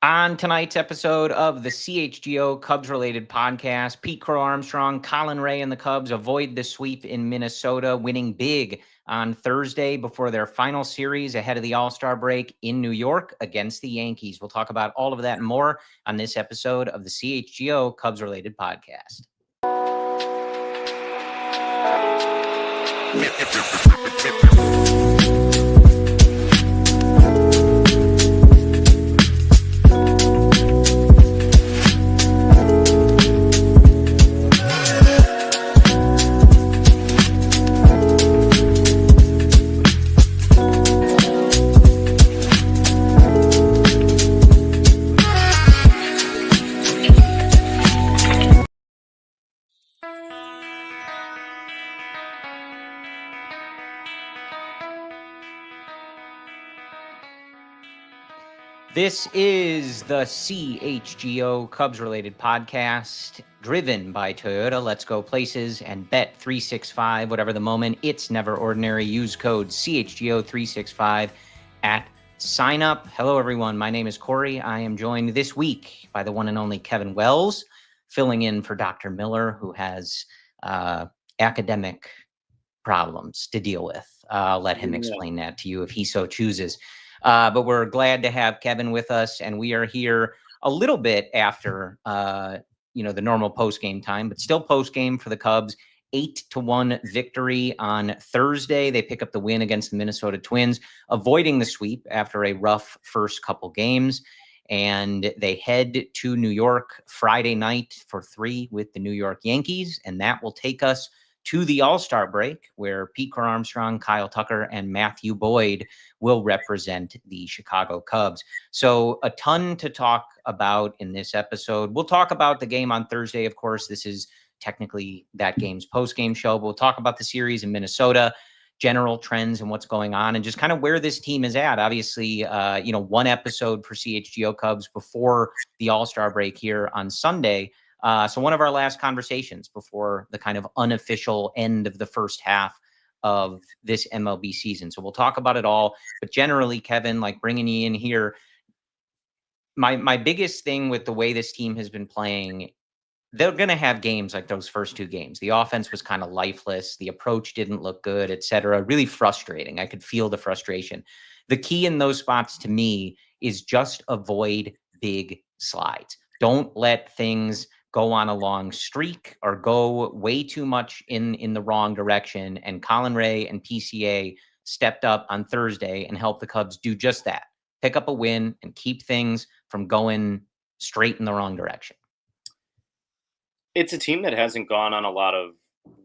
On tonight's episode of the CHGO Cubs related podcast, Pete Crow-Armstrong, Colin Rea, and the Cubs avoid the sweep in Minnesota, winning big on Thursday before their final series ahead of the All-Star break in New York against the Yankees. We'll talk about all of that and more on this episode of the CHGO Cubs related podcast. This is the CHGO Cubs related podcast driven by Toyota. Let's go places and bet 365, whatever the moment. It's never ordinary. Use code CHGO365 at sign up. Hello, everyone. My name is Corey. I am joined this week by the one and only Kevin Wells, filling in for Dr. Miller, who has academic problems to deal with. I'll let him explain that to you if he so chooses. But we're glad to have Kevin with us, and we are here a little bit after, the normal post-game time, but still post-game for the Cubs. 8-1 victory on Thursday. They pick up the win against the Minnesota Twins, avoiding the sweep after a rough first couple games. And they head to New York Friday night for 3 with the New York Yankees, and that will take us to the All-Star break, where Pete Crow-Armstrong, Kyle Tucker, and Matthew Boyd will represent the Chicago Cubs. So a ton to talk about in this episode. We'll talk about the game on Thursday. Of course, this is technically that game's post-game show, but we'll talk about the series in Minnesota, general trends and what's going on, and just kind of where this team is at. Obviously, one episode for CHGO Cubs before the All-Star break here on Sunday. So one of our last conversations before the kind of unofficial end of the first half of this MLB season. So we'll talk about it all. But generally, Kevin, like bringing you in here, my biggest thing with the way this team has been playing, they're going to have games like those first 2 games. The offense was kind of lifeless. The approach didn't look good, et cetera. Really frustrating. I could feel the frustration. The key in those spots to me is just avoid big slides. Don't let things go on a long streak or go way too much in the wrong direction. And Colin Rea and PCA stepped up on Thursday and helped the Cubs do just that. Pick up a win and keep things from going straight in the wrong direction. It's a team that hasn't gone on a lot of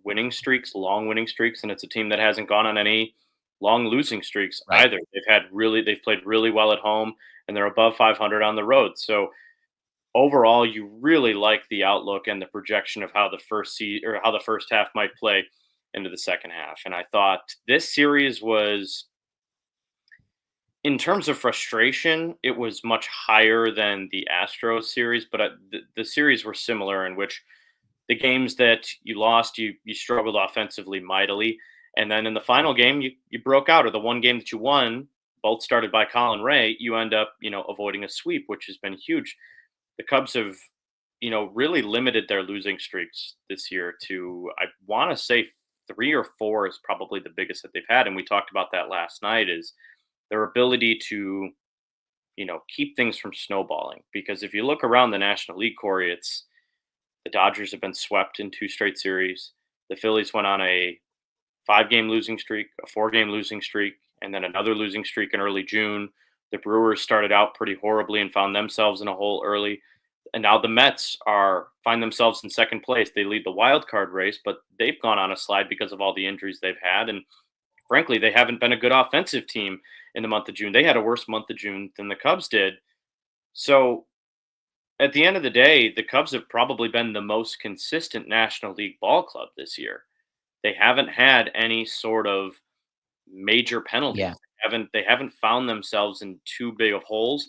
winning streaks, long winning streaks, and it's a team that hasn't gone on any long losing streaks either. They've played really well at home, and they're above 500 on the road. So overall, you really like the outlook and the projection of how the first half might play into the second half. And I thought this series was, in terms of frustration, it was much higher than the Astros series, but the series were similar, in which the games that you lost, you struggled offensively mightily. And then in the final game, you broke out, or the one game that you won, both started by Colin Rea, you end up, avoiding a sweep, which has been huge. The Cubs have, really limited their losing streaks this year to, I want to say 3 or 4 is probably the biggest that they've had. And we talked about that last night, is their ability to, keep things from snowballing. Because if you look around the National League, Corey, it's the Dodgers have been swept in 2 straight series. The Phillies went on a 5-game losing streak, a 4-game losing streak, and then another losing streak in early June. The Brewers started out pretty horribly and found themselves in a hole early. And now the Mets find themselves in second place. They lead the wild card race, but they've gone on a slide because of all the injuries they've had. And frankly, they haven't been a good offensive team in the month of June. They had a worse month of June than the Cubs did. So at the end of the day, the Cubs have probably been the most consistent National League ball club this year. They haven't had any sort of major penalties. Yeah. They haven't found themselves in too big of holes.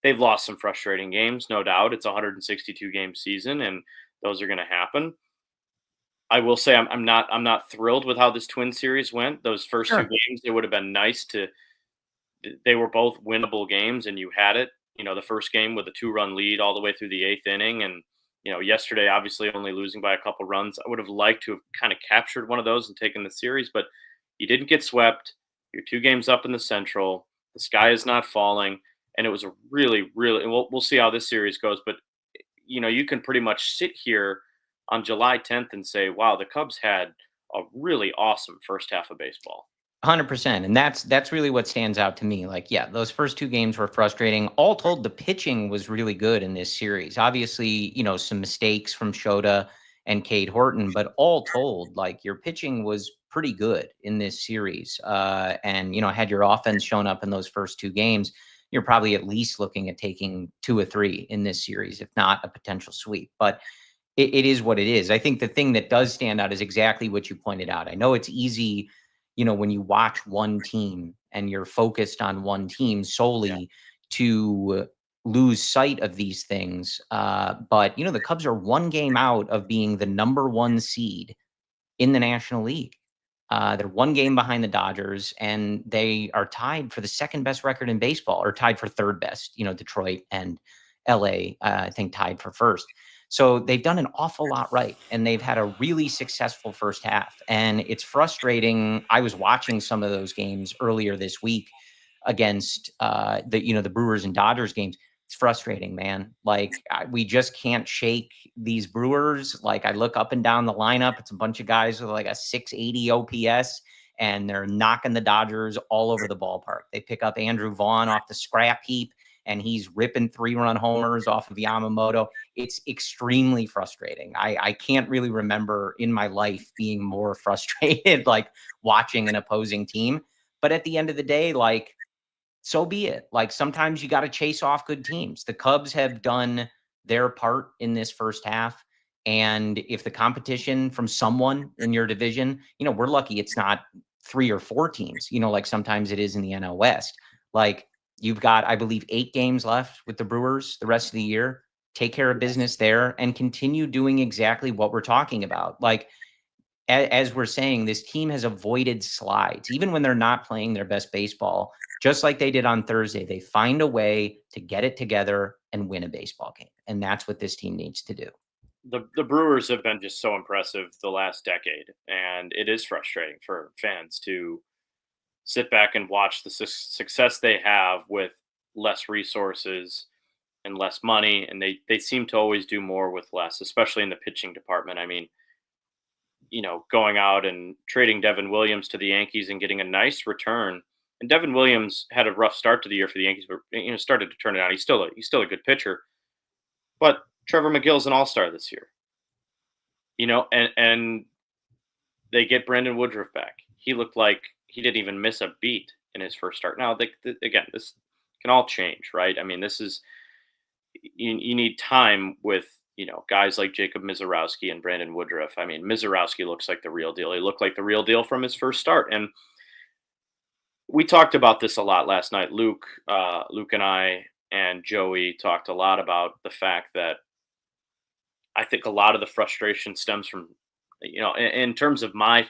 They've lost some frustrating games, no doubt. It's a 162 game season, and those are going to happen. I will say I'm not thrilled with how this Twin series went. Those first 2 games, it would have been nice to. They were both winnable games, and you had it the first game with a 2-run lead all the way through the 8th inning. And, yesterday, obviously only losing by a couple runs. I would have liked to have kind of captured one of those and taken the series, but you didn't get swept. You're 2 games up in the Central. The sky is not falling. And it was a really, really, and we'll see how this series goes. But, you can pretty much sit here on July 10th and say, wow, the Cubs had a really awesome first half of baseball. 100%. And that's really what stands out to me. Like, yeah, those first 2 games were frustrating. All told, the pitching was really good in this series. Obviously, some mistakes from Shota and Cade Horton, but all told, like your pitching was pretty good in this series. And had your offense shown up in those first 2 games, you're probably at least looking at taking 2 or 3 in this series, if not a potential sweep. But it is what it is. I think the thing that does stand out is exactly what you pointed out. I know it's easy, when you watch one team and you're focused on one team solely to lose sight of these things. But, the Cubs are 1 game out of being the number 1 seed in the National League. They're 1 game behind the Dodgers, and they are tied for the second best record in baseball, or tied for third best. Detroit and LA, I think, tied for first. So they've done an awful lot right, and they've had a really successful first half. And it's frustrating. I was watching some of those games earlier this week against the Brewers and Dodgers games. It's frustrating, man. Like, we just can't shake these Brewers. Like, I look up and down the lineup. It's a bunch of guys with like a 680 OPS, and they're knocking the Dodgers all over the ballpark. They pick up Andrew Vaughn off the scrap heap, and he's ripping 3-run homers off of Yamamoto. It's extremely frustrating. I can't really remember in my life being more frustrated, like watching an opposing team. But at the end of the day, like, so be it. Like, sometimes you got to chase off good teams. The Cubs have done their part in this first half. And if the competition from someone in your division, we're lucky it's not 3 or 4 teams, like sometimes it is in the NL West. Like, you've got, I believe, 8 games left with the Brewers the rest of the year. Take care of business there and continue doing exactly what we're talking about. Like, as we're saying, this team has avoided slides, even when they're not playing their best baseball. Just like they did on Thursday, they find a way to get it together and win a baseball game. And that's what this team needs to do. The Brewers have been just so impressive the last decade, and it is frustrating for fans to sit back and watch the success they have with less resources and less money, and they seem to always do more with less, especially in the pitching department. I mean, going out and trading Devin Williams to the Yankees and getting a nice return. And Devin Williams had a rough start to the year for the Yankees, but started to turn it out. He's still a good pitcher, but Trevor McGill's an all-star this year. And they get Brandon Woodruff back. He looked like he didn't even miss a beat in his first start. Now, again, this can all change, right? I mean, this is you need time with guys like Jacob Mizorowski and Brandon Woodruff. I mean, Mizorowski looks like the real deal. He looked like the real deal from his first start, and we talked about this a lot last night. Luke and I and Joey talked a lot about the fact that I think a lot of the frustration stems from, in terms of my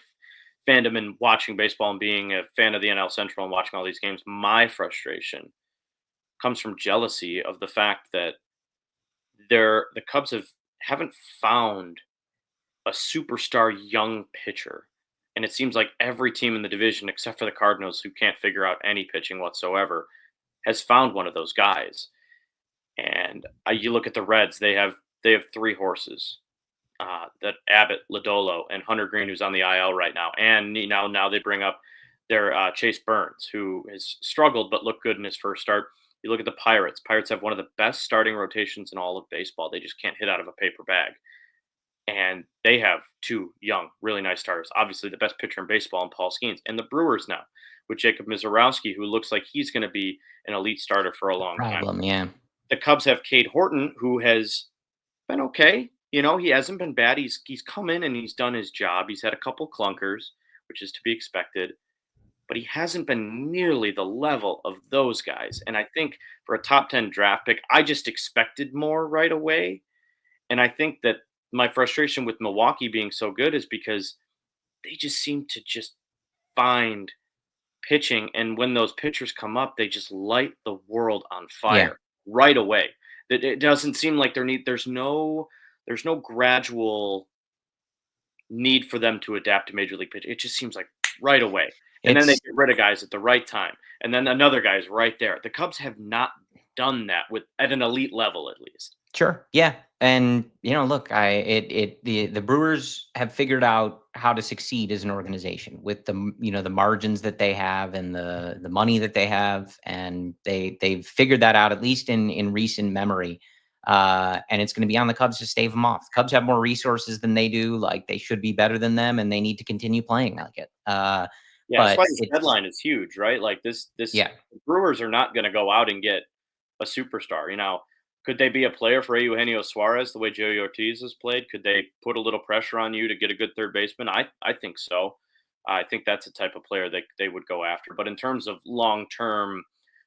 fandom and watching baseball and being a fan of the NL Central and watching all these games, my frustration comes from jealousy of the fact that the Cubs haven't found a superstar young pitcher. And it seems like every team in the division, except for the Cardinals, who can't figure out any pitching whatsoever, has found one of those guys. And you look at the Reds; they have 3 horses. That Abbott, Lodolo, and Hunter Green, who's on the IL right now, and now they bring up their Chase Burns, who has struggled but looked good in his first start. You look at the Pirates. Pirates have one of the best starting rotations in all of baseball. They just can't hit out of a paper bag. And they have 2 young, really nice starters. Obviously, the best pitcher in baseball in Paul Skeens. And the Brewers now with Jacob Mizorowski, who looks like he's going to be an elite starter for a long time. Yeah. The Cubs have Cade Horton, who has been okay. He hasn't been bad. He's come in and he's done his job. He's had a couple clunkers, which is to be expected, but he hasn't been nearly the level of those guys. And I think for a top 10 draft pick, I just expected more right away. And I think that my frustration with Milwaukee being so good is because they just seem to just find pitching. And when those pitchers come up, they just light the world on Yeah. fire. right away. It doesn't seem like there's no gradual need for them to adapt to major league pitch. It just seems like right away. And then they It's get rid of guys at the right time. And then another guy's right there. The Cubs have not done that with at an elite level at least. Sure. Yeah. And look, the Brewers have figured out how to succeed as an organization with the margins that they have and the money that they have, and they've figured that out at least in recent memory. And it's going to be on the Cubs to stave them off. The Cubs have more resources than they do. Like, they should be better than them, and they need to continue playing like it. Yeah, that's But why this it's deadline is huge, right? Like this yeah. Brewers are not going to go out and get a superstar. Could they be a player for Eugenio Suarez the way Joey Ortiz has played? Could they put a little pressure on you to get a good third baseman? I think so. I think that's the type of player that they would go after. But in terms of long-term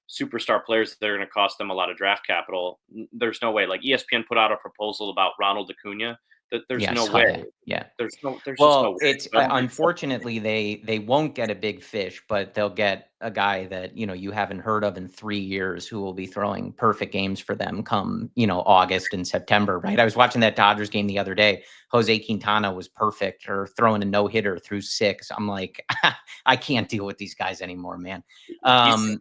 superstar players that are going to cost them a lot of draft capital, there's no way. Like, ESPN put out a proposal about Ronald Acuna. That there's Yeah, I no saw way. that. Yeah. There's just no Well, way. it's So I don't think so. unfortunately they won't get a big fish, but they'll get a guy that you haven't heard of in 3 years, who will be throwing perfect games for them come August and September. Right? I was watching that Dodgers game the other day. Jose Quintana was perfect, or throwing a no hitter through 6. I'm like, I can't deal with these guys anymore, man. He's for them, yeah.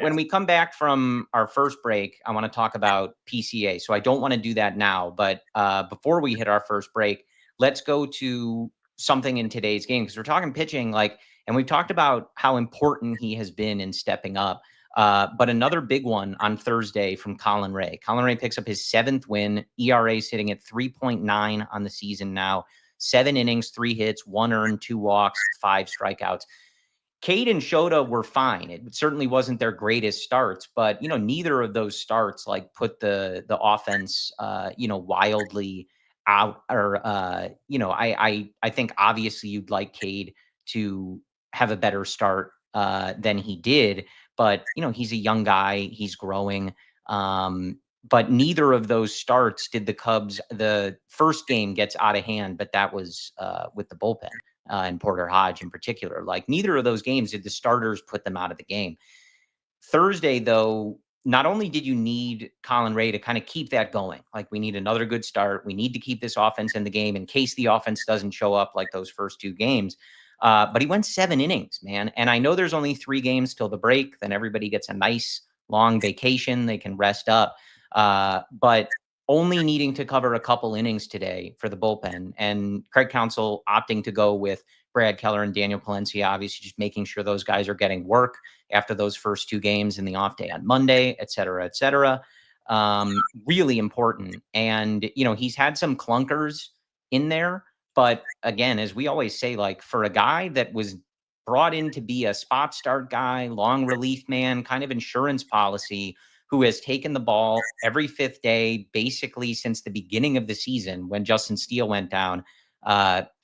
When we come back from our first break, I want to talk about PCA. So I don't want to do that now, but before we hit our first break, let's go to something in today's game, because we're talking pitching, and we've talked about how important he has been in stepping up. But another big one on Thursday from Colin Rea. Colin Rea picks up his 7th win. ERA sitting at 3.9 on the season now. 7 innings, 3 hits, 1 earned, 2 walks, 5 strikeouts. Cade and Shota were fine. It certainly wasn't their greatest starts, but neither of those starts put the offense wildly out. Or I think obviously you'd like Cade to have a better start than he did, but he's a young guy, he's growing. But neither of those starts did the Cubs. The first game gets out of hand, but that was with the bullpen. And Porter Hodge in particular. Like, neither of those games did the starters put them out of the game. Thursday, though, not only did you need Colin Rea to kind of keep that going, like, we need another good start. We need to keep this offense in the game in case the offense doesn't show up like those first 2 games. But he went 7 innings, man. And I know there's only 3 games till the break. Then everybody gets a nice long vacation. They can rest up. But only needing to cover a couple innings today for the bullpen, and Craig Counsell opting to go with Brad Keller and Daniel Palencia, obviously just making sure those guys are getting work after those first 2 games in the off day on Monday, et cetera, et cetera. Really important. And, he's had some clunkers in there, but again, as we always say, like, for a guy that was brought in to be a spot start guy, long relief man, kind of insurance policy, who has taken the ball every 5th day, basically since the beginning of the season when Justin Steele went down.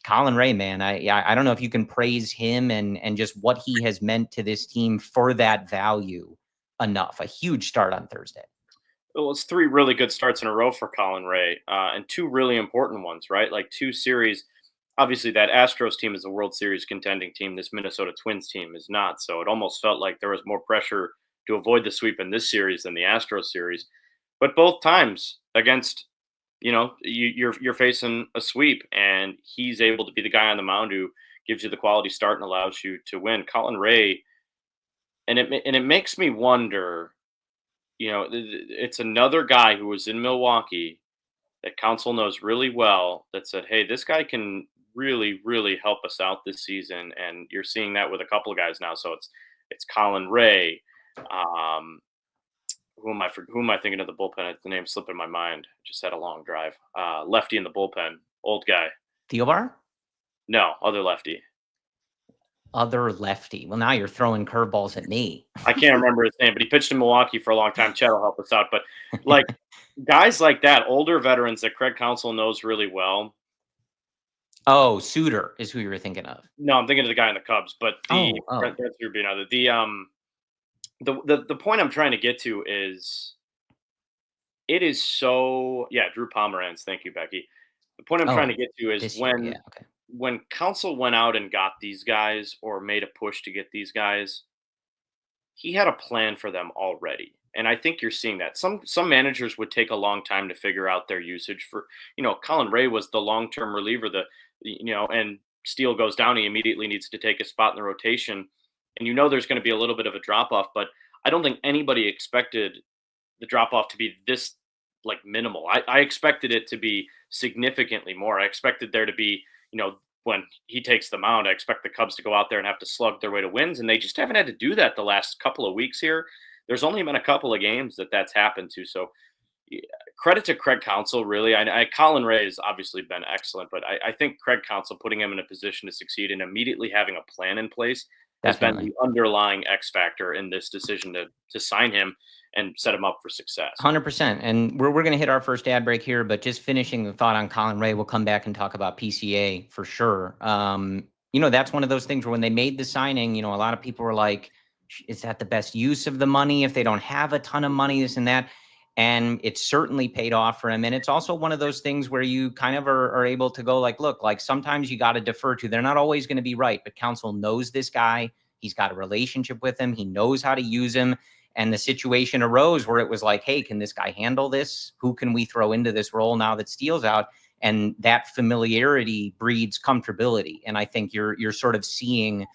Colin Rea, man, I don't know if you can praise him and just what he has meant to this team for that value enough. A huge start on Thursday. Well, it's 3 really good starts in a row for Colin Rea, and 2 really important ones, right? Like, 2 series. Obviously, that Astros team is a World Series contending team. This Minnesota Twins team is not. So it almost felt like there was more pressure to avoid the sweep in this series than the Astros series. But both times against, you're facing a sweep, and he's able to be the guy on the mound who gives you the quality start and allows you to win. Colin Rea, and it makes me wonder. It's another guy who was in Milwaukee that Counsell knows really well, that said, "Hey, this guy can really, really help us out this season." And you're seeing that with a couple of guys now. So it's Colin Rea. Who am I thinking of the bullpen? The name's slipping my mind. Just had a long drive. Lefty in the bullpen, old guy. Theobar? No, other lefty. Other lefty. Well, now you're throwing curveballs at me. I can't remember his name, but he pitched in Milwaukee for a long time. Chet will help us out. But like guys like that, older veterans that Craig Counsell knows really well. Oh, Suter is who you were thinking of. No, I'm thinking of the guy in the Cubs, but the point I'm trying to get to is it is so Drew Pomeranz. Thank you, Becky. The point I'm trying to get to is when Counsell went out and got these guys or made a push to get these guys, he had a plan for them already. And I think you're seeing that. Some managers would take a long time to figure out their usage for, Colin Rea was the long-term reliever, and Steele goes down, he immediately needs to take a spot in the rotation. And there's going to be a little bit of a drop off, but I don't think anybody expected the drop off to be this like minimal. I expected it to be significantly more. I expected there to be, when he takes the mound, I expect the Cubs to go out there and have to slug their way to wins, and they just haven't had to do that the last couple of weeks here. There's only been a couple of games that's happened to. So yeah, credit to Craig Counsell, really. Colin Rea has obviously been excellent, but I think Craig Counsell putting him in a position to succeed and immediately having a plan in place has been the underlying X factor in this decision to sign him and set him up for success. 100%. And we're going to hit our first ad break here, but just finishing the thought on Colin Rea, we'll come back and talk about PCA for sure. That's one of those things where when they made the signing, a lot of people were like, is that the best use of the money if they don't have a ton of money, this and that? And it certainly paid off for him. And it's also one of those things where you kind of are able to go like, look, like sometimes you got to defer to, they're not always going to be right, but Counsell knows this guy. He's got a relationship with him. He knows how to use him. And the situation arose where it was like, hey, can this guy handle this? Who can we throw into this role now that Steele's out? And that familiarity breeds comfortability. And I think you're sort of seeing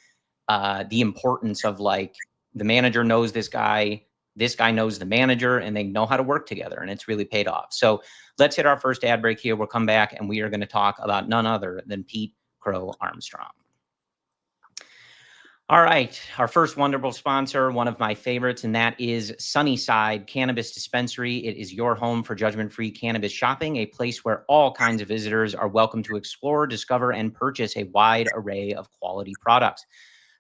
the importance of like the manager knows this guy knows the manager, and they know how to work together, and it's really paid off. So let's hit our first ad break here. We'll come back and we are going to talk about none other than Pete Crow-Armstrong. All right, our first wonderful sponsor, one of my favorites, and that is Sunnyside Cannabis Dispensary. It is your home for judgment-free cannabis shopping, a place where all kinds of visitors are welcome to explore, discover, and purchase a wide array of quality products.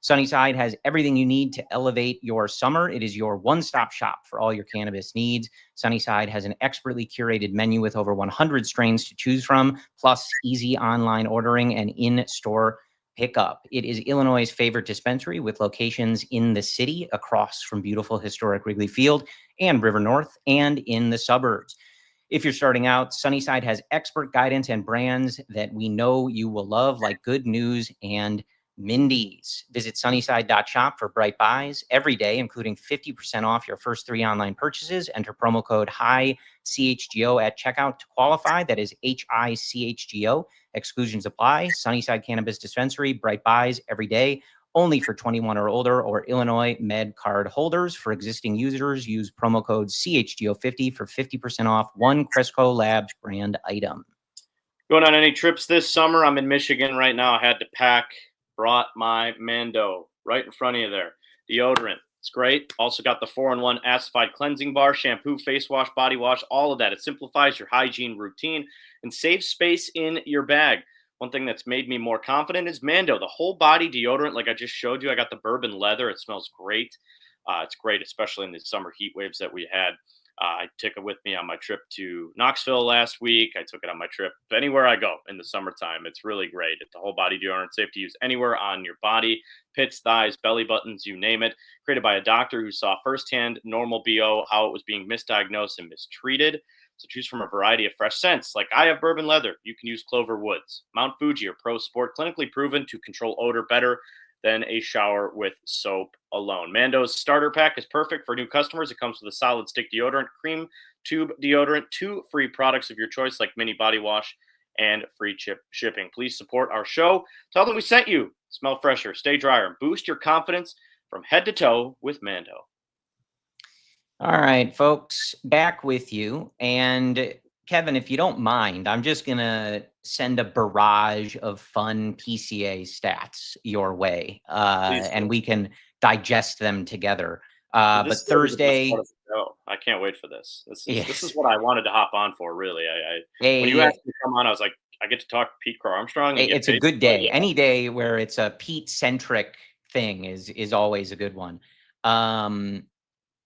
Sunnyside has everything you need to elevate your summer. It is your one-stop shop for all your cannabis needs. Sunnyside has an expertly curated menu with over 100 strains to choose from, plus easy online ordering and in-store pickup. It is Illinois' favorite dispensary with locations in the city, across from beautiful historic Wrigley Field and River North, and in the suburbs. If you're starting out, Sunnyside has expert guidance and brands that we know you will love, like Good News and Mindy's. Visit sunnyside.shop for bright buys every day, including 50% off your first 3 online purchases. Enter promo code CHGO at checkout to qualify. That is HICHGO. Exclusions apply. Sunnyside Cannabis Dispensary, bright buys every day, only for 21 or older or Illinois Med card holders. For existing users, use promo code CHGO50 for 50% off one Cresco Labs brand item. Going on any trips this summer? I'm in Michigan right now. I had to pack. Brought my Mando right in front of you there. Deodorant. It's great. Also got the 4-in-1 acidified cleansing bar, shampoo, face wash, body wash, all of that. It simplifies your hygiene routine and saves space in your bag. One thing that's made me more confident is Mando, the whole body deodorant like I just showed you. I got the bourbon leather. It smells great. It's great, especially in the summer heat waves that we had. I took it with me on my trip to Knoxville last week. I took it on my trip anywhere I go in the summertime. It's really great. It's a whole body deodorant, safe to use anywhere on your body, pits, thighs, belly buttons, you name it. Created by a doctor who saw firsthand normal BO, how it was being misdiagnosed and mistreated. So choose from a variety of fresh scents. Like I have bourbon leather. You can use Clover Woods. Mount Fuji or Pro Sport, clinically proven to control odor better than a shower with soap alone. Mando's starter pack is perfect for new customers. It comes with a solid stick deodorant, cream tube deodorant, 2 free products of your choice like mini body wash, and free shipping. Please support our show. Tell them we sent you. Smell fresher, stay drier, and boost your confidence from head to toe with Mando. All right, folks, back with you. And Kevin, if you don't mind, I'm just going to send a barrage of fun PCA stats your way, and we can digest them together. But Thursday, I can't wait for this. This is what I wanted to hop on for, really. When you asked me to come on, I was like, I get to talk to Pete Crow-Armstrong. It's a good day. Any day where it's a Pete-centric thing is always a good one.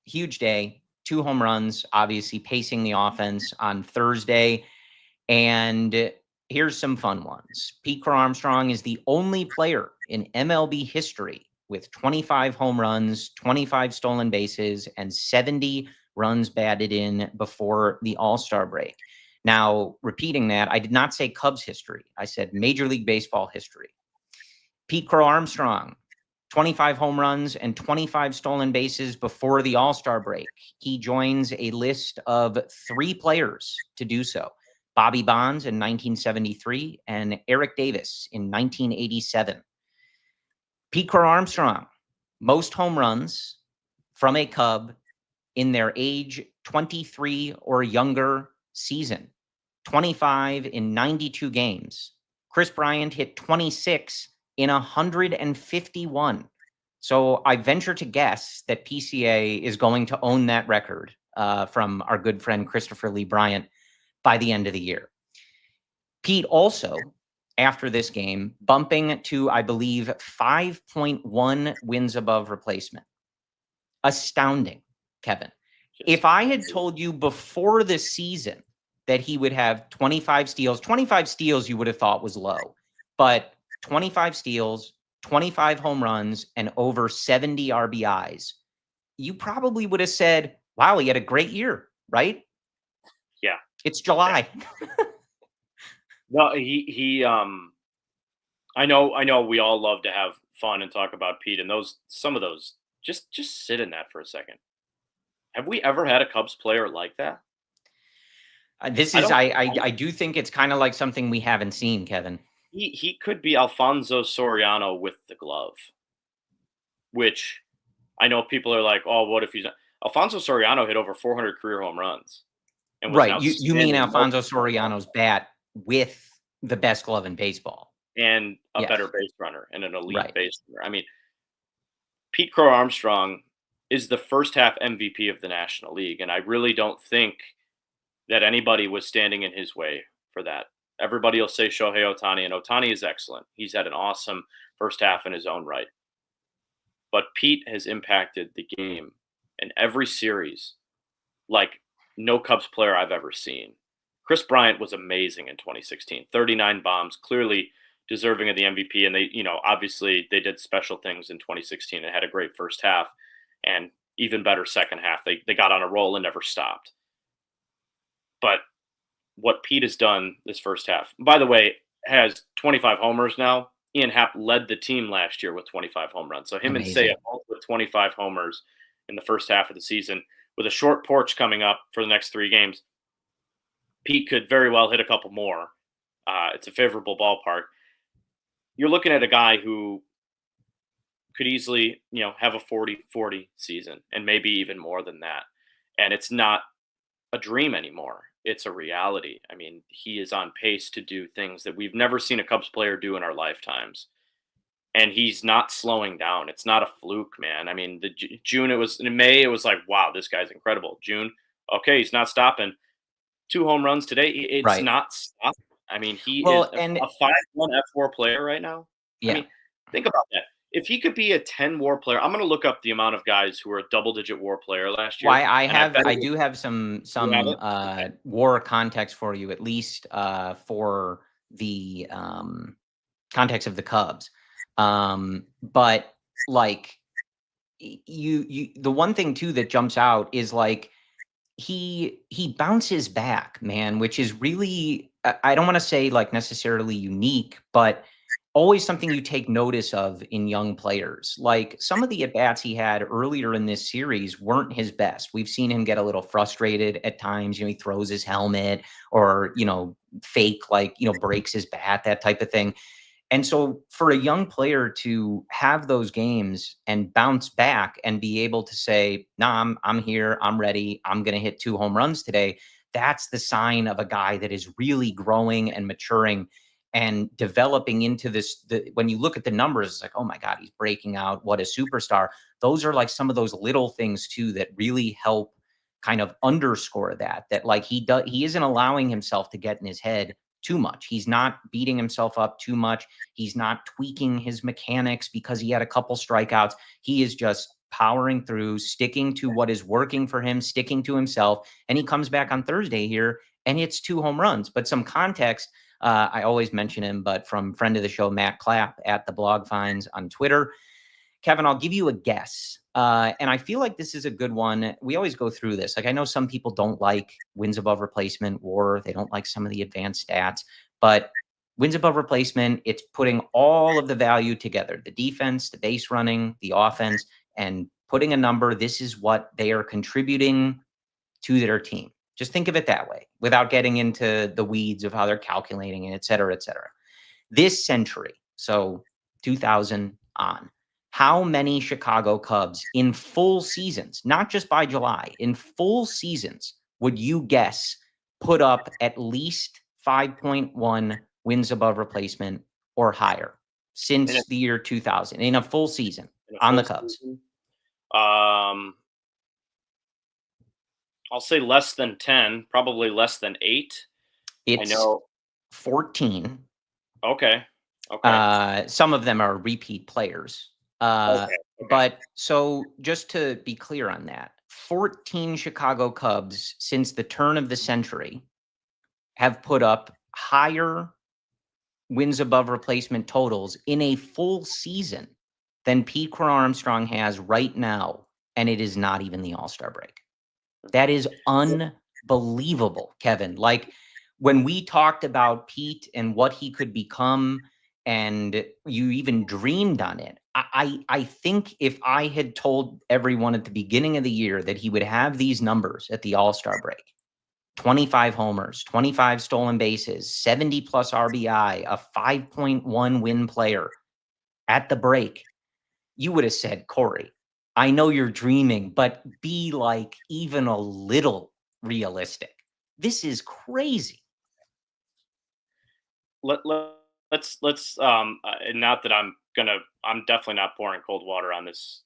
Huge day, 2 home runs, obviously pacing the offense on Thursday. And here's some fun ones. Pete Crow-Armstrong is the only player in MLB history with 25 home runs, 25 stolen bases, and 70 runs batted in before the All-Star break. Now, repeating that, I did not say Cubs history. I said Major League Baseball history. Pete Crow-Armstrong 25 home runs and 25 stolen bases before the All-Star break. He joins a list of 3 players to do so. Bobby Bonds in 1973 and Eric Davis in 1987. Pete Crow-Armstrong, most home runs from a Cub in their age 23 or younger season. 25 in 92 games. Chris Bryant hit 26 in 151. So I venture to guess that PCA is going to own that record from our good friend Christopher Lee Bryant by the end of the year. Pete also, after this game, bumping to, I believe, 5.1 wins above replacement. Astounding, Kevin. If I had told you before the season that he would have 25 steals you would have thought was low, but 25 steals, 25 home runs, and over 70 RBIs, you probably would have said, wow, he had a great year, right? Yeah. It's July. Yeah. No, I know we all love to have fun and talk about Pete, and some of those, just sit in that for a second. Have we ever had a Cubs player like that? I do think it's kind of like something we haven't seen, Kevin. He could be Alfonso Soriano with the glove, which I know people are like, oh, what if he's not? Alfonso Soriano hit over 400 career home runs. And right. You mean Alfonso Soriano's bat with the best glove in baseball. And a better base runner and an elite base runner. I mean, Pete Crow-Armstrong is the first half MVP of the National League, and I really don't think that anybody was standing in his way for that. Everybody will say Shohei Ohtani, and Ohtani is excellent. He's had an awesome first half in his own right. But Pete has impacted the game in every series like no Cubs player I've ever seen. Chris Bryant was amazing in 2016. 39 bombs, clearly deserving of the MVP. And they, obviously they did special things in 2016 and had a great first half and even better second half. They got on a roll and never stopped. But what Pete has done this first half, by the way, has 25 homers now. Ian Happ led the team last year with 25 home runs. So him and Seiya both with 25 homers in the first half of the season. With a short porch coming up for the next 3 games, Pete could very well hit a couple more. It's a favorable ballpark. You're looking at a guy who could easily, have a 40-40 season and maybe even more than that. And it's not a dream anymore. It's a reality. I mean, he is on pace to do things that we've never seen a Cubs player do in our lifetimes. And he's not slowing down. It's not a fluke, man. I mean, in May, it was like, wow, this guy's incredible. June, okay, he's not stopping. 2 home runs today. It's not stopping. I mean, he is a 5-1 F4 player right now. Yeah. I mean, think about that. If he could be a 10 WAR player, I'm going to look up the amount of guys who were a double-digit WAR player last year. Well, I do have some WAR context for you, at least for the context of the Cubs. But like the one thing too that jumps out is like he bounces back, man, which is really, I don't want to say like necessarily unique, but always something you take notice of in young players. Like some of the at-bats he had earlier in this series weren't his best. We've seen him get a little frustrated at times. He throws his helmet or, fake, breaks his bat, that type of thing. And so for a young player to have those games and bounce back and be able to say, nah, I'm here, I'm ready, I'm going to hit 2 home runs today, that's the sign of a guy that is really growing and maturing and developing into this. When you look at the numbers, it's like, oh my God, he's breaking out. What a superstar. Those are like some of those little things too that really help kind of underscore that like he isn't allowing himself to get in his head too much. He's not beating himself up too much. He's not tweaking his mechanics because he had a couple strikeouts. He is just powering through, sticking to what is working for him, sticking to himself. And he comes back on Thursday here and hits 2 home runs. But some context, I always mention him, but from friend of the show, Matt Clapp at the Blog Finds on Twitter. Kevin, I'll give you a guess. And I feel like this is a good one. We always go through this. Like I know some people don't like wins above replacement WAR. They don't like some of the advanced stats. But Wins above replacement, it's putting all of the value together, the defense, the base running, the offense, and putting a number. This is what they are contributing to their team. Just think of it that way without getting into the weeds of how they're calculating it, et cetera, et cetera. This century, so 2000 on, how many Chicago Cubs in full seasons, not just by July, in full seasons, would you guess put up at least 5.1 wins above replacement or higher since the year 2000 in a full season on the Cubs? I'll say less than 10, probably less than 8. It's 14. Okay. Some of them are repeat players. Okay. But so just to be clear on that, 14 Chicago Cubs since the turn of the century have put up higher wins above replacement totals in a full season than Pete Crow-Armstrong has right now, and it is not even the All-Star break. That is unbelievable, Kevin. Like when we talked about Pete and what he could become, and you even dreamed on it, I think if I had told everyone at the beginning of the year that he would have these numbers at the All-Star break, 25 homers, 25 stolen bases, 70 plus RBI, a 5.1 win player at the break, you would have said, Corey, I know you're dreaming, but be like even a little realistic. This is crazy. Let's not that I'm definitely not pouring cold water on this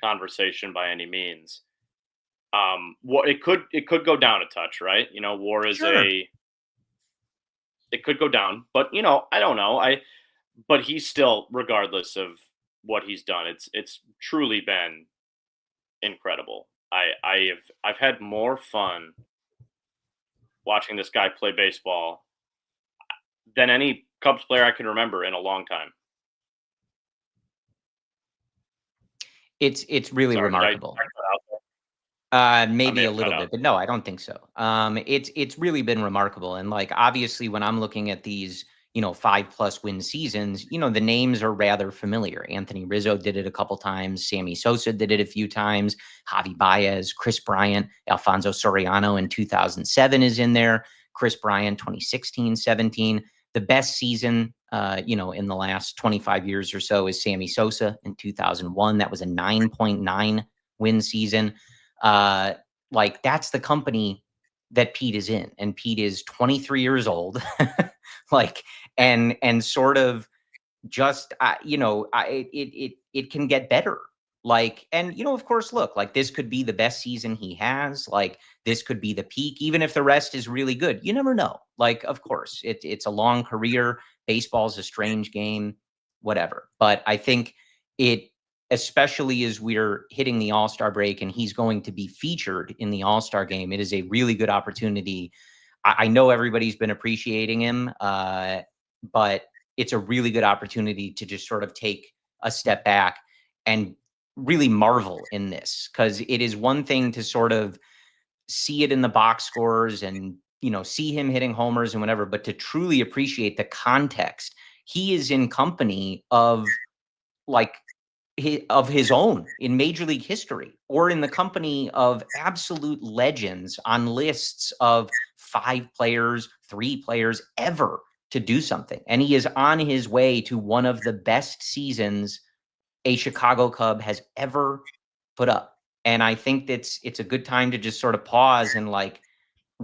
conversation by any means. What it could go down a touch, right? WAR is it could go down, but I don't know. But he's still, regardless of what he's done, it's truly been incredible. I've had more fun watching this guy play baseball than any Cubs player I can remember in a long time. It's really remarkable. Maybe a little bit, but no, I don't think so. It's really been remarkable. And like, obviously when I'm looking at these, 5+ win seasons, the names are rather familiar. Anthony Rizzo did it a couple times. Sammy Sosa did it a few times. Javi Baez, Chris Bryant, Alfonso Soriano in 2007 is in there. Chris Bryant, 2016, 17. The best season, in the last 25 years or so is Sammy Sosa in 2001. That was a 9.9 win season. Like that's the company that Pete is in, and Pete is 23 years old, like, and sort of just, it can get better. Like, and, of course, look, like this could be the best season he has. Like this could be the peak, even if the rest is really good. You never know. Like, of course, it's a long career. Baseball's a strange game, whatever. But I think especially as we're hitting the All-Star break and he's going to be featured in the All-Star game, it is a really good opportunity. I know everybody's been appreciating him, but it's a really good opportunity to just sort of take a step back and really marvel in this, because it is one thing to sort of see it in the box scores and, see him hitting homers and whatever, but to truly appreciate the context. He is in company of his own in Major League history, or in the company of absolute legends on lists of 5 players, 3 players ever to do something. And he is on his way to one of the best seasons a Chicago Cub has ever put up. And I think it's a good time to just sort of pause and like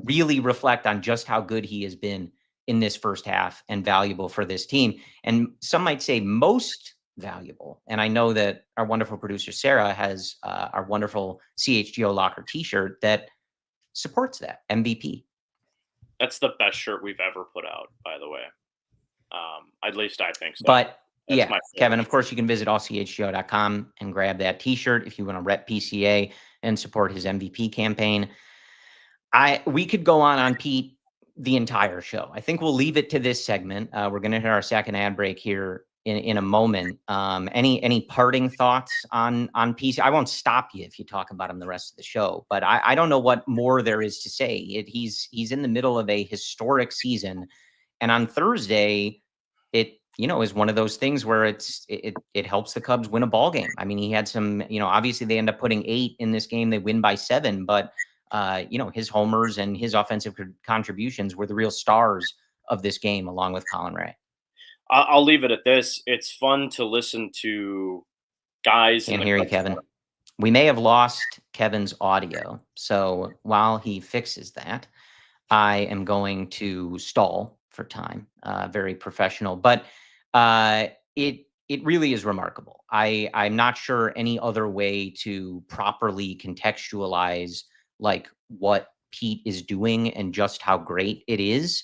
really reflect on just how good he has been in this first half and valuable for this team. And some might say most valuable. And I know that our wonderful producer, Sarah, has our wonderful CHGO Locker t-shirt that supports that MVP. That's the best shirt we've ever put out, by the way. At least I think so. But that's Kevin, of course, you can visit allchgo.com and grab that t-shirt if you want to rep PCA and support his MVP campaign. We could go on Pete the entire show. I think we'll leave it to this segment. We're going to hit our second ad break here in a moment. Any parting thoughts on Pete? I won't stop you if you talk about him the rest of the show, but I don't know what more there is to say. He's in the middle of a historic season, And on Thursday, it is one of those things where it helps the Cubs win a ball game. I mean, he had some, obviously they end up putting 8 in this game. They win by 7, but his homers and his offensive contributions were the real stars of this game, along with Colin Rea. I'll leave it at this. It's fun to listen to guys. Can't hear you, Kevin. We may have lost Kevin's audio. So while he fixes that, I am going to stall for time. Very professional, but it really is remarkable. I'm not sure any other way to properly contextualize like what Pete is doing and just how great it is.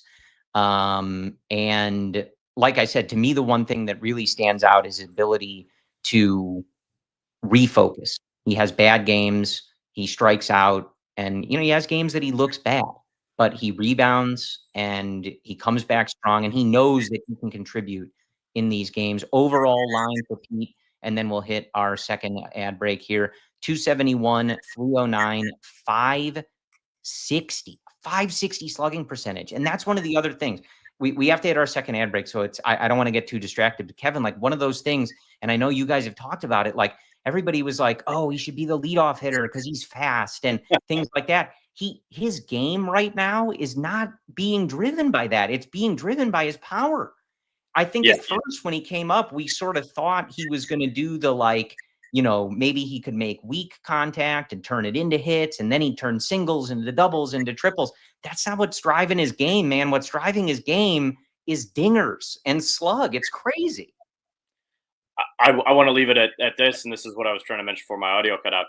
And like I said, to me, the one thing that really stands out is his ability to refocus. He has bad games, he strikes out, and he has games that he looks bad, but he rebounds and he comes back strong, and he knows that he can contribute in these games. Overall line for Pete, and then we'll hit our second ad break here. 271, 309, 560 slugging percentage. And that's one of the other things. We have to hit our second ad break. So I don't want to get too distracted. But Kevin, like one of those things, and I know you guys have talked about it, like everybody was like, oh, he should be the leadoff hitter because he's fast and things like that. His game right now is not being driven by that. It's being driven by his power. I think at first when he came up, we sort of thought he was going to do the maybe he could make weak contact and turn it into hits, and then he turned singles into doubles into triples. That's not what's driving his game, man. What's driving his game is dingers and slug. It's crazy. I want to leave it at this, and this is what I was trying to mention before my audio cut out.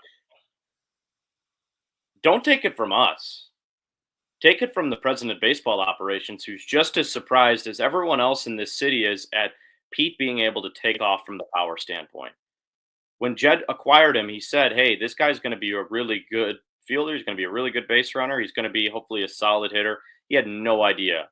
Don't take it from us. Take it from the president of baseball operations, who's just as surprised as everyone else in this city is at Pete being able to take off from the power standpoint. When Jed acquired him, he said, hey, this guy's going to be a really good fielder. He's going to be a really good base runner. He's going to be hopefully a solid hitter. He had no idea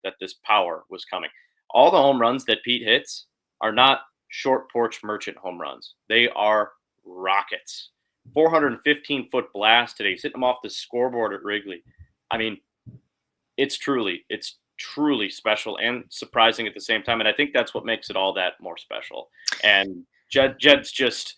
that this power was coming. All the home runs that Pete hits are not short porch merchant home runs. They are rockets. 415-foot blast today. He's hitting them off the scoreboard at Wrigley. I mean, it's truly special and surprising at the same time. And I think that's what makes it all that more special. And Jed's just,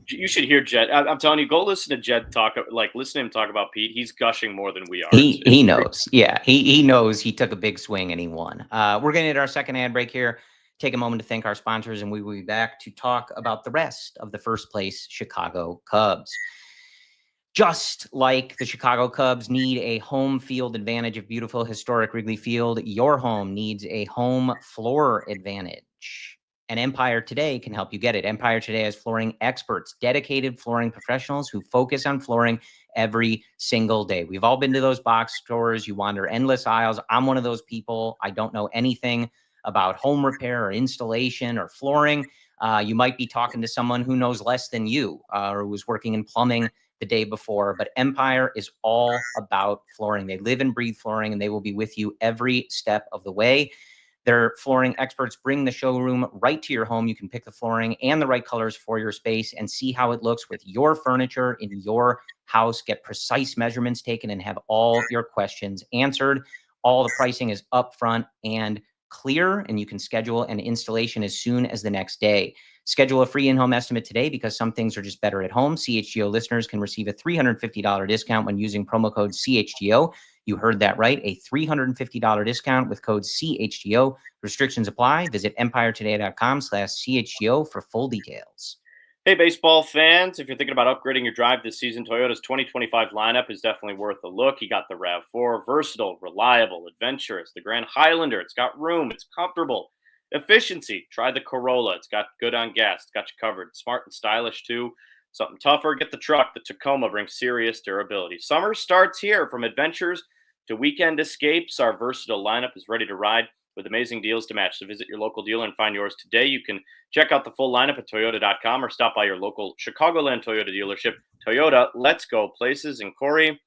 you should hear Jed. I'm telling you, go listen to Jed talk, listen to him talk about Pete. He's gushing more than we are. He knows. Yeah, he knows he took a big swing and he won. We're going to hit our second ad break here. Take a moment to thank our sponsors, and we will be back to talk about the rest of the first place Chicago Cubs. Just like the Chicago Cubs need a home field advantage of beautiful historic Wrigley Field, your home needs a home floor advantage. And Empire Today can help you get it. Empire Today has flooring experts, dedicated flooring professionals who focus on flooring every single day. We've all been to those box stores. You wander endless aisles. I'm one of those people. I don't know anything about home repair or installation or flooring. You might be talking to someone who knows less than you or who was working in plumbing the day before, but Empire is all about flooring. They live and breathe flooring, and they will be with you every step of the way. Their flooring experts bring the showroom right to your home. You can pick the flooring and the right colors for your space and see how it looks with your furniture in your house. Get precise measurements taken and have all your questions answered. All the pricing is upfront and clear, and you can schedule an installation as soon as the next day. Schedule a free in-home estimate today because some things are just better at home. CHGO listeners can receive a $350 discount when using promo code CHGO. You heard that right, a $350 discount with code CHGO. Restrictions apply. Visit empiretoday.com/CHGO for full details. Hey, baseball fans, if you're thinking about upgrading your drive this season, Toyota's 2025 lineup is definitely worth a look. You got the RAV4, versatile, reliable, adventurous, the Grand Highlander. It's got room. It's comfortable. Efficiency. Try the Corolla. It's got good on gas. It's got you covered. Smart and stylish, too. Something tougher, get the truck. The Tacoma brings serious durability. Summer starts here. From adventures to weekend escapes, our versatile lineup is ready to ride with amazing deals to match. So visit your local dealer and find yours today. You can check out the full lineup at Toyota.com or stop by your local Chicagoland Toyota dealership. Toyota, let's go places. And Corey,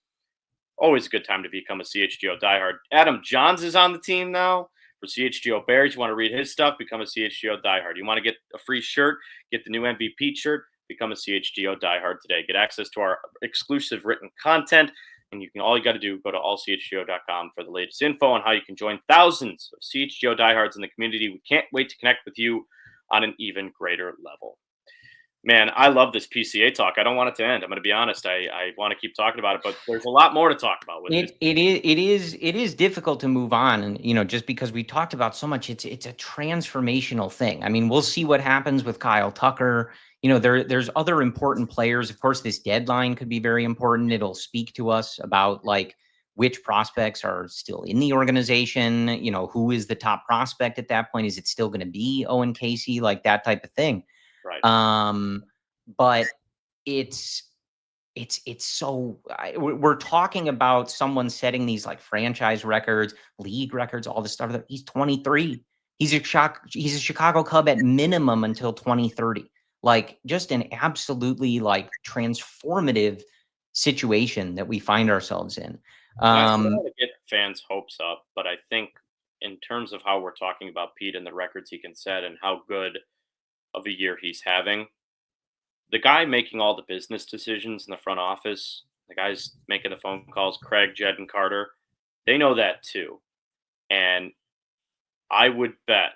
always a good time to become a CHGO diehard. Adam Johns is on the team now for CHGO Bears. You want to read his stuff, become a CHGO diehard. You want to get a free shirt, get the new MVP shirt, become a CHGO diehard today. Get access to our exclusive written content. And all you got to do, go to allchgo.com for the latest info on how you can join thousands of CHGO diehards in the community. We can't wait to connect with you on an even greater level. Man, I love this PCA talk. I don't want it to end. I'm going to be honest. I want to keep talking about it, but there's a lot more to talk about with this. It is difficult to move on, and just because we talked about so much, it's a transformational thing. I mean, we'll see what happens with Kyle Tucker. There's other important players. Of course, this deadline could be very important. It'll speak to us about like which prospects are still in the organization. Who is the top prospect at that point? Is it still going to be Owen Casey? Like that type of thing. Right. But it's so we're talking about someone setting these like franchise records, league records, all this stuff. He's 23. He's a Chicago Cub at minimum until 2030. Like just an absolutely like transformative situation that we find ourselves in. I don't want to get fans' hopes up, but I think in terms of how we're talking about Pete and the records he can set and how good of a year he's having, the guy making all the business decisions in the front office, the guys making the phone calls, Craig, Jed, and Carter, they know that too. And I would bet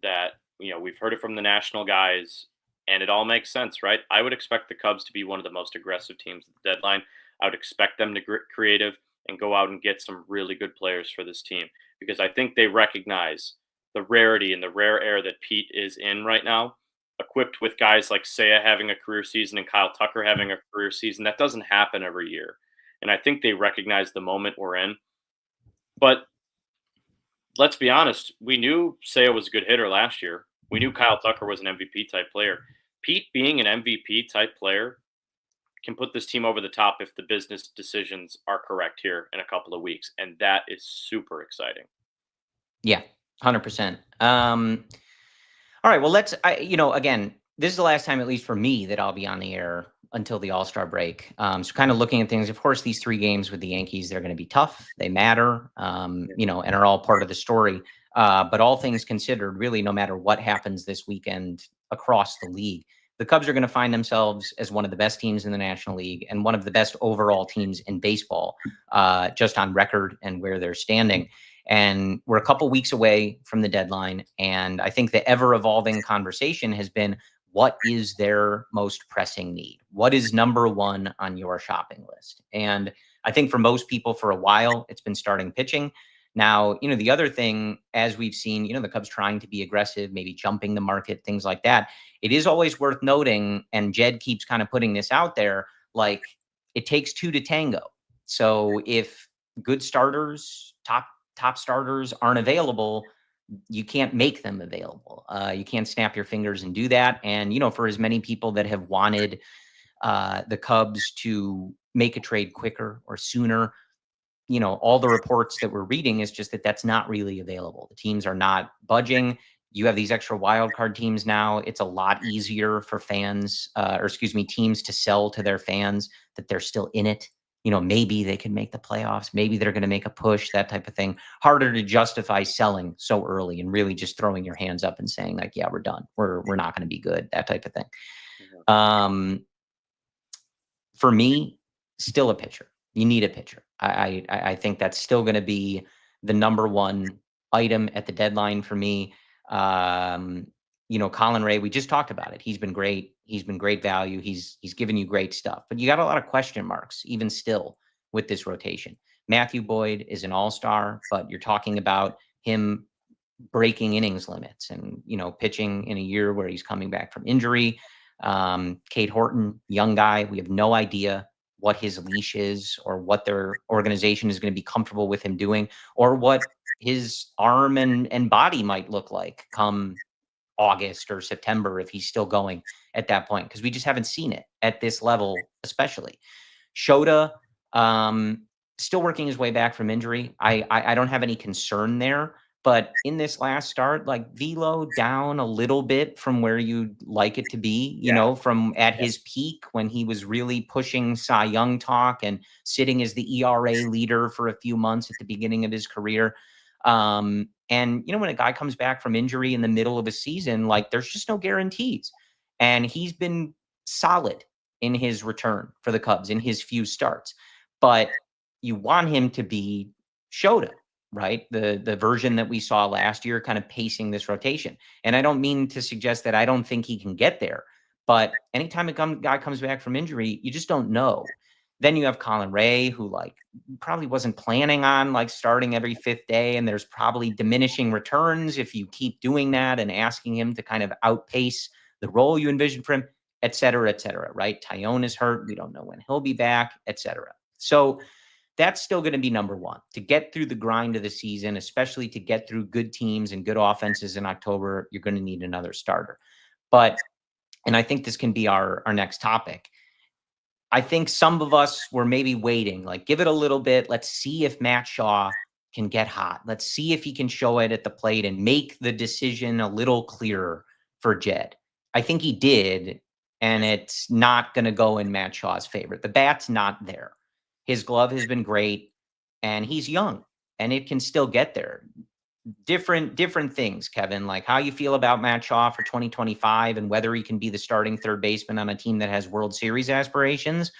that, we've heard it from the national guys, and it all makes sense, right? I would expect the Cubs to be one of the most aggressive teams at the deadline. I would expect them to get creative and go out and get some really good players for this team because I think they recognize the rarity and the rare air that Pete is in right now, equipped with guys like Seiya having a career season and Kyle Tucker having a career season. That doesn't happen every year. And I think they recognize the moment we're in. But let's be honest, we knew Seiya was a good hitter last year. We knew Kyle Tucker was an MVP type player. Pete being an MVP type player can put this team over the top if the business decisions are correct here in a couple of weeks. And that is super exciting. Yeah, 100%. All right. Well, again, this is the last time, at least for me, that I'll be on the air until the All-Star break. So kind of looking at things, of course, these 3 games with the Yankees, they're going to be tough. They matter, and are all part of the story. But all things considered, really, no matter what happens this weekend across the league, the Cubs are going to find themselves as one of the best teams in the National League and one of the best overall teams in baseball, just on record and where they're standing. And we're a couple weeks away from the deadline. And I think the ever evolving conversation has been, what is their most pressing need? What is number one on your shopping list? And I think for most people for a while, it's been starting pitching. Now, the other thing, as we've seen, the Cubs trying to be aggressive, maybe jumping the market, things like that. It is always worth noting, and Jed keeps kind of putting this out there, like it takes 2 to tango. So if good starters, top starters aren't available, you can't make them available. You can't snap your fingers and do that. And, for as many people that have wanted the Cubs to make a trade quicker or sooner, all the reports that we're reading is just that that's not really available. The teams are not budging. You have these extra wild card teams now. It's a lot easier for teams to sell to their fans that they're still in it. Maybe they can make the playoffs. Maybe they're going to make a push, that type of thing. Harder to justify selling so early and really just throwing your hands up and saying like, yeah, we're done. We're not going to be good, that type of thing. For me, still a pitcher. You need a pitcher. I think that's still going to be the number one item at the deadline for me. Colin Rea, we just talked about it. He's been great. He's been great value. He's given you great stuff, but you got a lot of question marks even still with this rotation. Matthew Boyd is an all-star, but you're talking about him breaking innings limits and, pitching in a year where he's coming back from injury. Cade Horton, young guy. We have no idea what his leash is or what their organization is going to be comfortable with him doing or what his arm and body might look like come August or September if he's still going at that point, because we just haven't seen it at this level, especially. Shota, still working his way back from injury. I don't have any concern there. But in this last start, like velo down a little bit from where you'd like it to be, from at his peak when he was really pushing Cy Young talk and sitting as the ERA leader for a few months at the beginning of his career. And, when a guy comes back from injury in the middle of a season, like there's just no guarantees. And he's been solid in his return for the Cubs in his few starts. but you want him to be Shota, right? The version that we saw last year, kind of pacing this rotation. And I don't mean to suggest that I don't think he can get there, but anytime a guy comes back from injury, you just don't know. Then you have Colin Rea, who probably wasn't planning on starting every fifth day, and there's probably diminishing returns if you keep doing that and asking him to kind of outpace the role you envision for him, et cetera, right? Tyone is hurt. We don't know when he'll be back, et cetera. So that's still going to be number one. To get through the grind of the season, especially to get through good teams and good offenses in October, you're going to need another starter. And I think this can be our next topic. I think some of us were maybe waiting, give it a little bit. Let's see if Matt Shaw can get hot. Let's see if he can show it at the plate and make the decision a little clearer for Jed. I think he did, and it's not going to go in Matt Shaw's favor. The bat's not there. His glove has been great, and he's young, and it can still get there. Different things, Kevin, like how you feel about Matt Shaw for 2025 and whether he can be the starting third baseman on a team that has World Series aspirations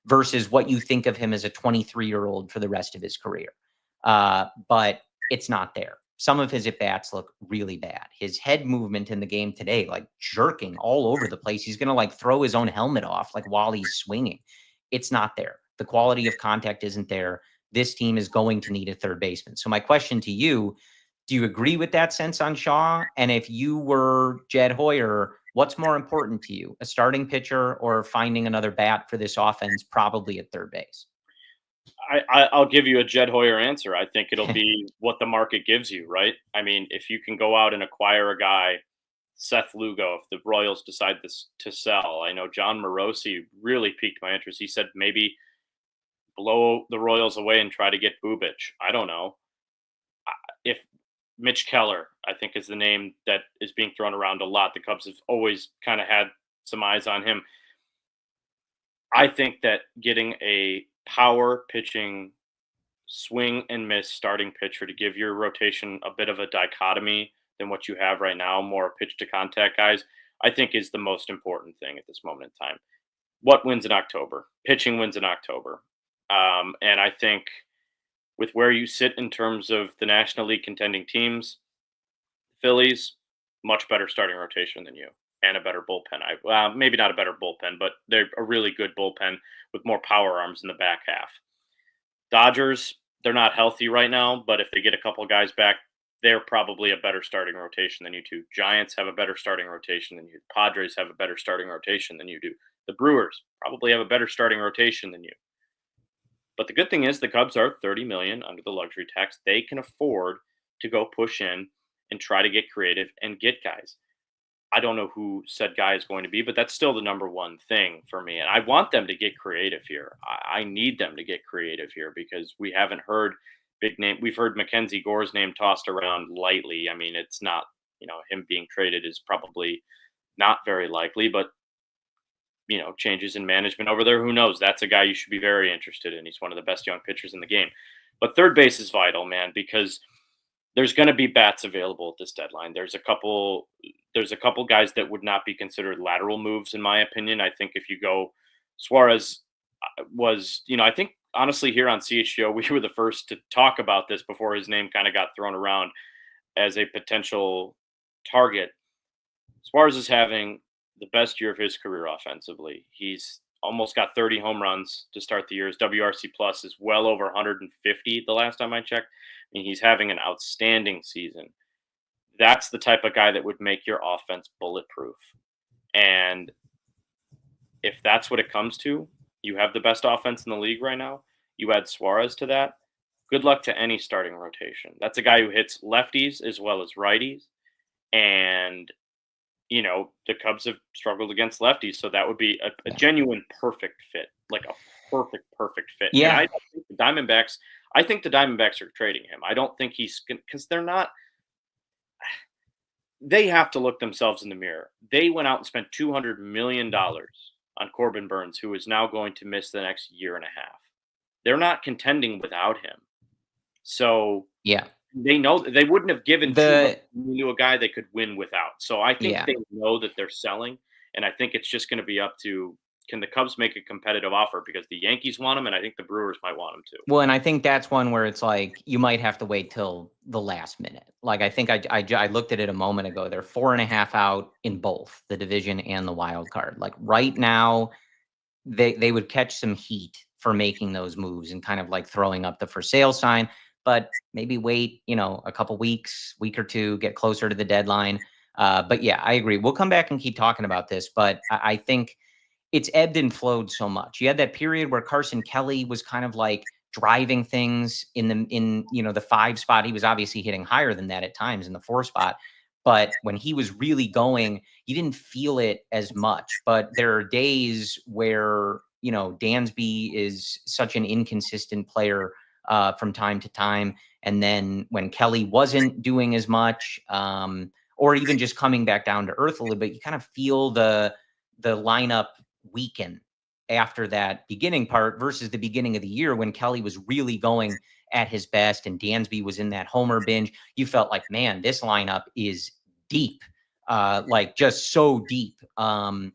versus what you think of him as a 23-year-old for the rest of his career. But it's not there. Some of his at-bats look really bad. His head movement in the game today, jerking all over the place. He's going to throw his own helmet off while he's swinging. It's not there. The quality of contact isn't there. This team is going to need a third baseman. So my question to you, do you agree with that sense on Shaw? And if you were Jed Hoyer, what's more important to you, a starting pitcher or finding another bat for this offense, probably at third base? I'll give you a Jed Hoyer answer. I think it'll be what the market gives you, right? I mean, if you can go out and acquire a guy, Seth Lugo, if the Royals decide to sell. I know John Morosi really piqued my interest. He said maybe blow the Royals away and try to get Bubic. I don't know. If Mitch Keller, I think, is the name that is being thrown around a lot. The Cubs have always kind of had some eyes on him. I think that getting a power pitching, swing and miss starting pitcher to give your rotation a bit of a dichotomy than what you have right now, more pitch to contact guys, I think is the most important thing at this moment in time. What wins in October? Pitching wins in October. And I think with where you sit in terms of the National League contending teams, Phillies, much better starting rotation than you and a better bullpen. Maybe not a better bullpen, but they're a really good bullpen with more power arms in the back half. Dodgers, they're not healthy right now, but if they get a couple of guys back, they're probably a better starting rotation than you do. Giants have a better starting rotation than you. Padres have a better starting rotation than you do. The Brewers probably have a better starting rotation than you. But the good thing is the Cubs are $30 million under the luxury tax. They can afford to go push in and try to get creative and get guys. I don't know who said guy is going to be, but that's still the number one thing for me. And I want them to get creative here. I need them to get creative here because we haven't heard big name. We've heard Mackenzie Gore's name tossed around lightly. I mean, it's not, him being traded is probably not very likely, but changes in management over there. Who knows? That's a guy you should be very interested in. He's one of the best young pitchers in the game. But third base is vital, man, because there's going to be bats available at this deadline. There's a couple guys that would not be considered lateral moves, in my opinion. I think if you go, Suarez was, I think honestly here on CHGO, we were the first to talk about this before his name kind of got thrown around as a potential target. Suarez is having the best year of his career offensively. He's almost got 30 home runs to start the year. His WRC plus is well over 150 the last time I checked. I mean, he's having an outstanding season. That's the type of guy that would make your offense bulletproof. And if that's what it comes to, you have the best offense in the league right now. You add Suarez to that. Good luck to any starting rotation. That's a guy who hits lefties as well as righties. And the Cubs have struggled against lefties, so that would be a genuine perfect fit, like a perfect fit. Yeah. And I think the Diamondbacks are trading him. I don't think because they have to look themselves in the mirror. They went out and spent $200 million on Corbin Burns, who is now going to miss the next year and a half. They're not contending without him. So yeah. They know they wouldn't have given to a guy they could win without. So I think they know that they're selling, and I think it's just going to be up to can the Cubs make a competitive offer? Because the Yankees want him, and I think the Brewers might want him too. Well, and I think that's one where it's like you might have to wait till the last minute. Like I think I looked at it a moment ago. They're 4.5 out in both the division and the wild card. Like right now, they would catch some heat for making those moves and kind of like throwing up the for sale sign. But maybe wait, a couple weeks, week or two, get closer to the deadline. But yeah, I agree. We'll come back and keep talking about this, but I think it's ebbed and flowed so much. You had that period where Carson Kelly was kind of like driving things in the 5 spot. He was obviously hitting higher than that at times in the 4 spot. But when he was really going, you didn't feel it as much. But there are days where, Dansby is such an inconsistent player from time to time. And then when Kelly wasn't doing as much, or even just coming back down to earth a little bit, you kind of feel the lineup weaken after that beginning part versus the beginning of the year when Kelly was really going at his best and Dansby was in that homer binge. You felt like, man, this lineup is deep, like just so deep. And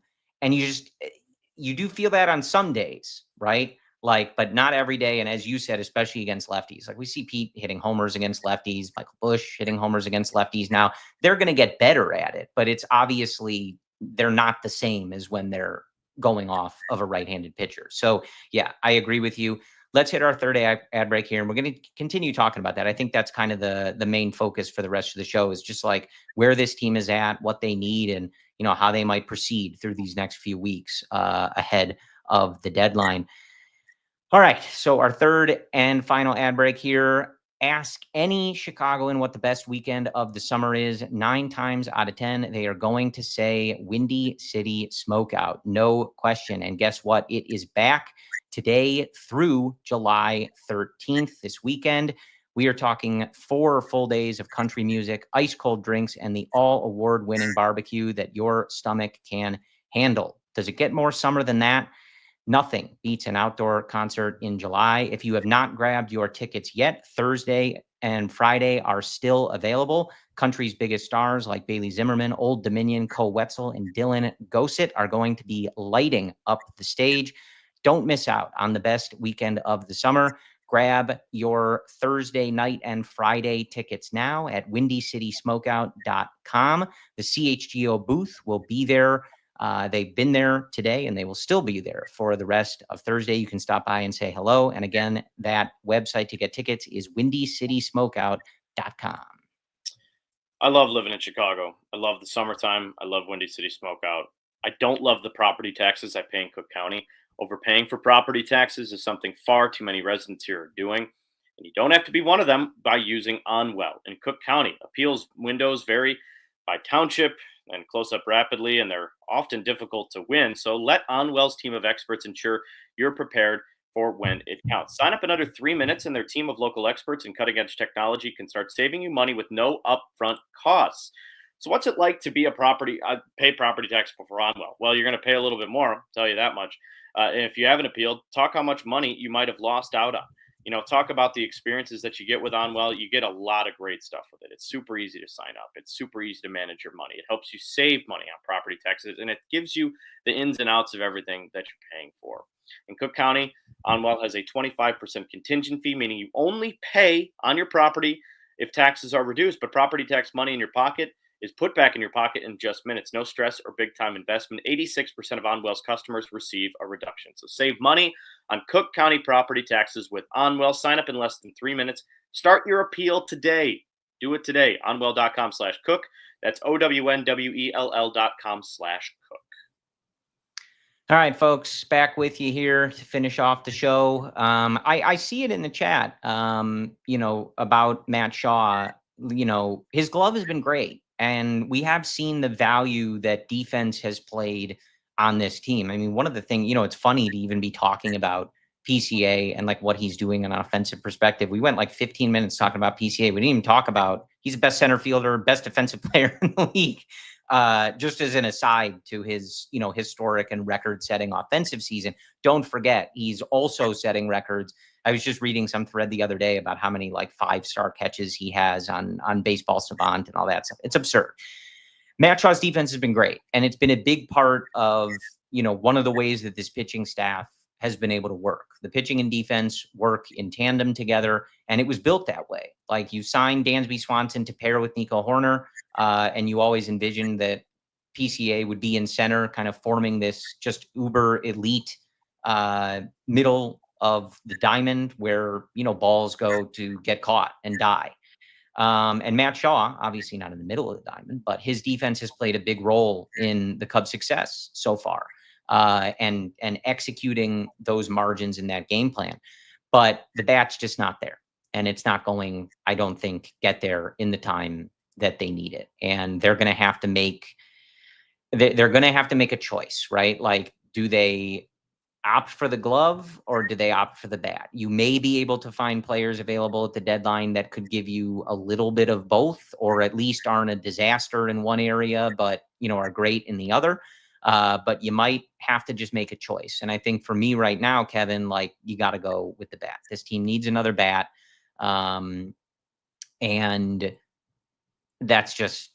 you do feel that on some days, right? Like, but not every day. And as you said, especially against lefties, like we see Pete hitting homers against lefties, Michael Busch hitting homers against lefties. Now they're going to get better at it, but it's obviously they're not the same as when they're going off of a right-handed pitcher. So yeah, I agree with you. Let's hit our third ad break here, and we're going to continue talking about that. I think that's kind of the main focus for the rest of the show is just like where this team is at, what they need, and how they might proceed through these next few weeks ahead of the deadline. All right, so our third and final ad break here. Ask any Chicagoan what the best weekend of the summer is. 9 times out of 10, they are going to say Windy City Smokeout. No question. And guess what? It is back today through July 13th this weekend. We are talking 4 full days of country music, ice cold drinks, and the all award-winning barbecue that your stomach can handle. Does it get more summer than that? Nothing beats an outdoor concert in July. If you have not grabbed your tickets yet, Thursday and Friday are still available. Country's biggest stars like Bailey Zimmerman, Old Dominion, Cole Wetzel, and Dylan Gossett are going to be lighting up the stage. Don't miss out on the best weekend of the summer. Grab your Thursday night and Friday tickets now at windycitysmokeout.com. The CHGO booth will be there. They've been there today and they will still be there for the rest of Thursday. You can stop by and say hello. And again, that website to get tickets is windycitysmokeout.com. I love living in Chicago. I love the summertime. I love Windy City Smokeout. I don't love the property taxes I pay in Cook County. Overpaying for property taxes is something far too many residents here are doing. And you don't have to be one of them by using OnWell. In Cook County, appeals windows vary by township and close up rapidly, and they're often difficult to win. So let OnWell's team of experts ensure you're prepared for when it counts. Sign up in under 3 minutes, and their team of local experts in cutting edge technology can start saving you money with no upfront costs. So, what's it like to be pay property tax for OnWell? Well, you're going to pay a little bit more, I'll tell you that much. And if you haven't appealed, talk how much money you might have lost out on. Talk about the experiences that you get with OnWell. You get a lot of great stuff with it. It's super easy to sign up. It's super easy to manage your money. It helps you save money on property taxes, and it gives you the ins and outs of everything that you're paying for. In Cook County, OnWell has a 25% contingent fee, meaning you only pay on your property if taxes are reduced, but property tax money in your pocket is put back in your pocket in just minutes. No stress or big time investment. 86% of OnWell's customers receive a reduction. So save money on Cook County property taxes with OnWell. Sign up in less than 3 minutes. Start your appeal today. Do it today. OnWell.com/cook. That's OWNWELL.com/cook. All right, folks, back with you here to finish off the show. I see it in the chat, about Matt Shaw. His glove has been great. And we have seen the value that defense has played on this team. I mean, one of the things, it's funny to even be talking about PCA and like what he's doing on an offensive perspective. We went like 15 minutes talking about PCA. We didn't even talk about he's the best center fielder, best defensive player in the league. Just as an aside to his, historic and record-setting offensive season. Don't forget, he's also setting records. I was just reading some thread the other day about how many like 5-star catches he has on Baseball Savant and all that stuff. It's absurd. Matt Shaw's defense has been great, and it's been a big part of one of the ways that this pitching staff has been able to work. The pitching and defense work in tandem together, and it was built that way. Like, you signed Dansby Swanson to pair with Nico Horner, and you always envisioned that PCA would be in center, kind of forming this just uber elite middle of the diamond where, balls go to get caught and die. And Matt Shaw, obviously not in the middle of the diamond, but his defense has played a big role in the Cubs' success so far, and executing those margins in that game plan. But the bat's just not there, and it's not going, I don't think, get there in the time that they need it. And they're going to have to make a choice, right? Like, do they opt for the glove or do they opt for the bat? You may be able to find players available at the deadline that could give you a little bit of both, or at least aren't a disaster in one area, but are great in the other. But you might have to just make a choice. And I think for me right now, Kevin, like, you got to go with the bat. This team needs another bat. And that's just,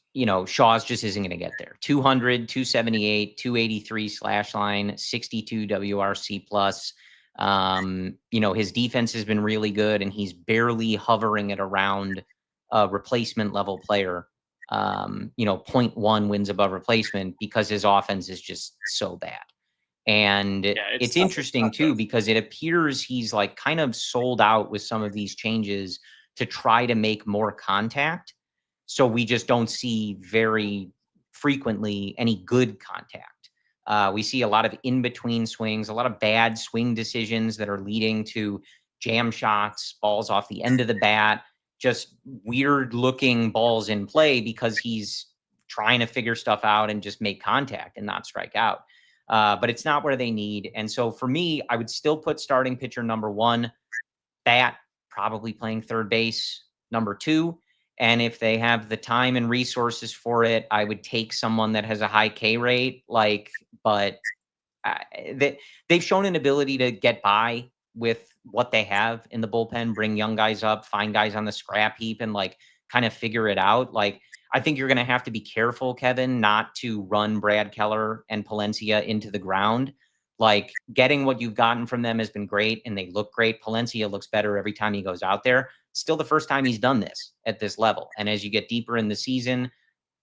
Shaw's just isn't going to get there. 200, 278, 283 slash line, 62 WRC plus. His defense has been really good, and he's barely hovering at around a replacement level player. 0.1 wins above replacement because his offense is just so bad. And it's interesting too, because it appears he's like kind of sold out with some of these changes to try to make more contact. So we just don't see very frequently any good contact. We see a lot of in-between swings, a lot of bad swing decisions that are leading to jam shots, balls off the end of the bat, just weird-looking balls in play because he's trying to figure stuff out and just make contact and not strike out. But it's not where they need. And so for me, I would still put starting pitcher number one, bat, probably playing third base, number two. And if they have the time and resources for it, I would take someone that has a high K rate. But they've shown an ability to get by with what they have in the bullpen, bring young guys up, find guys on the scrap heap, and kind of figure it out. I think you're going to have to be careful, Kevin, not to run Brad Keller and Palencia into the ground. Getting what you've gotten from them has been great, and they look great. Palencia looks better every time he goes out there. Still the first time he's done this at this level. And as you get deeper in the season,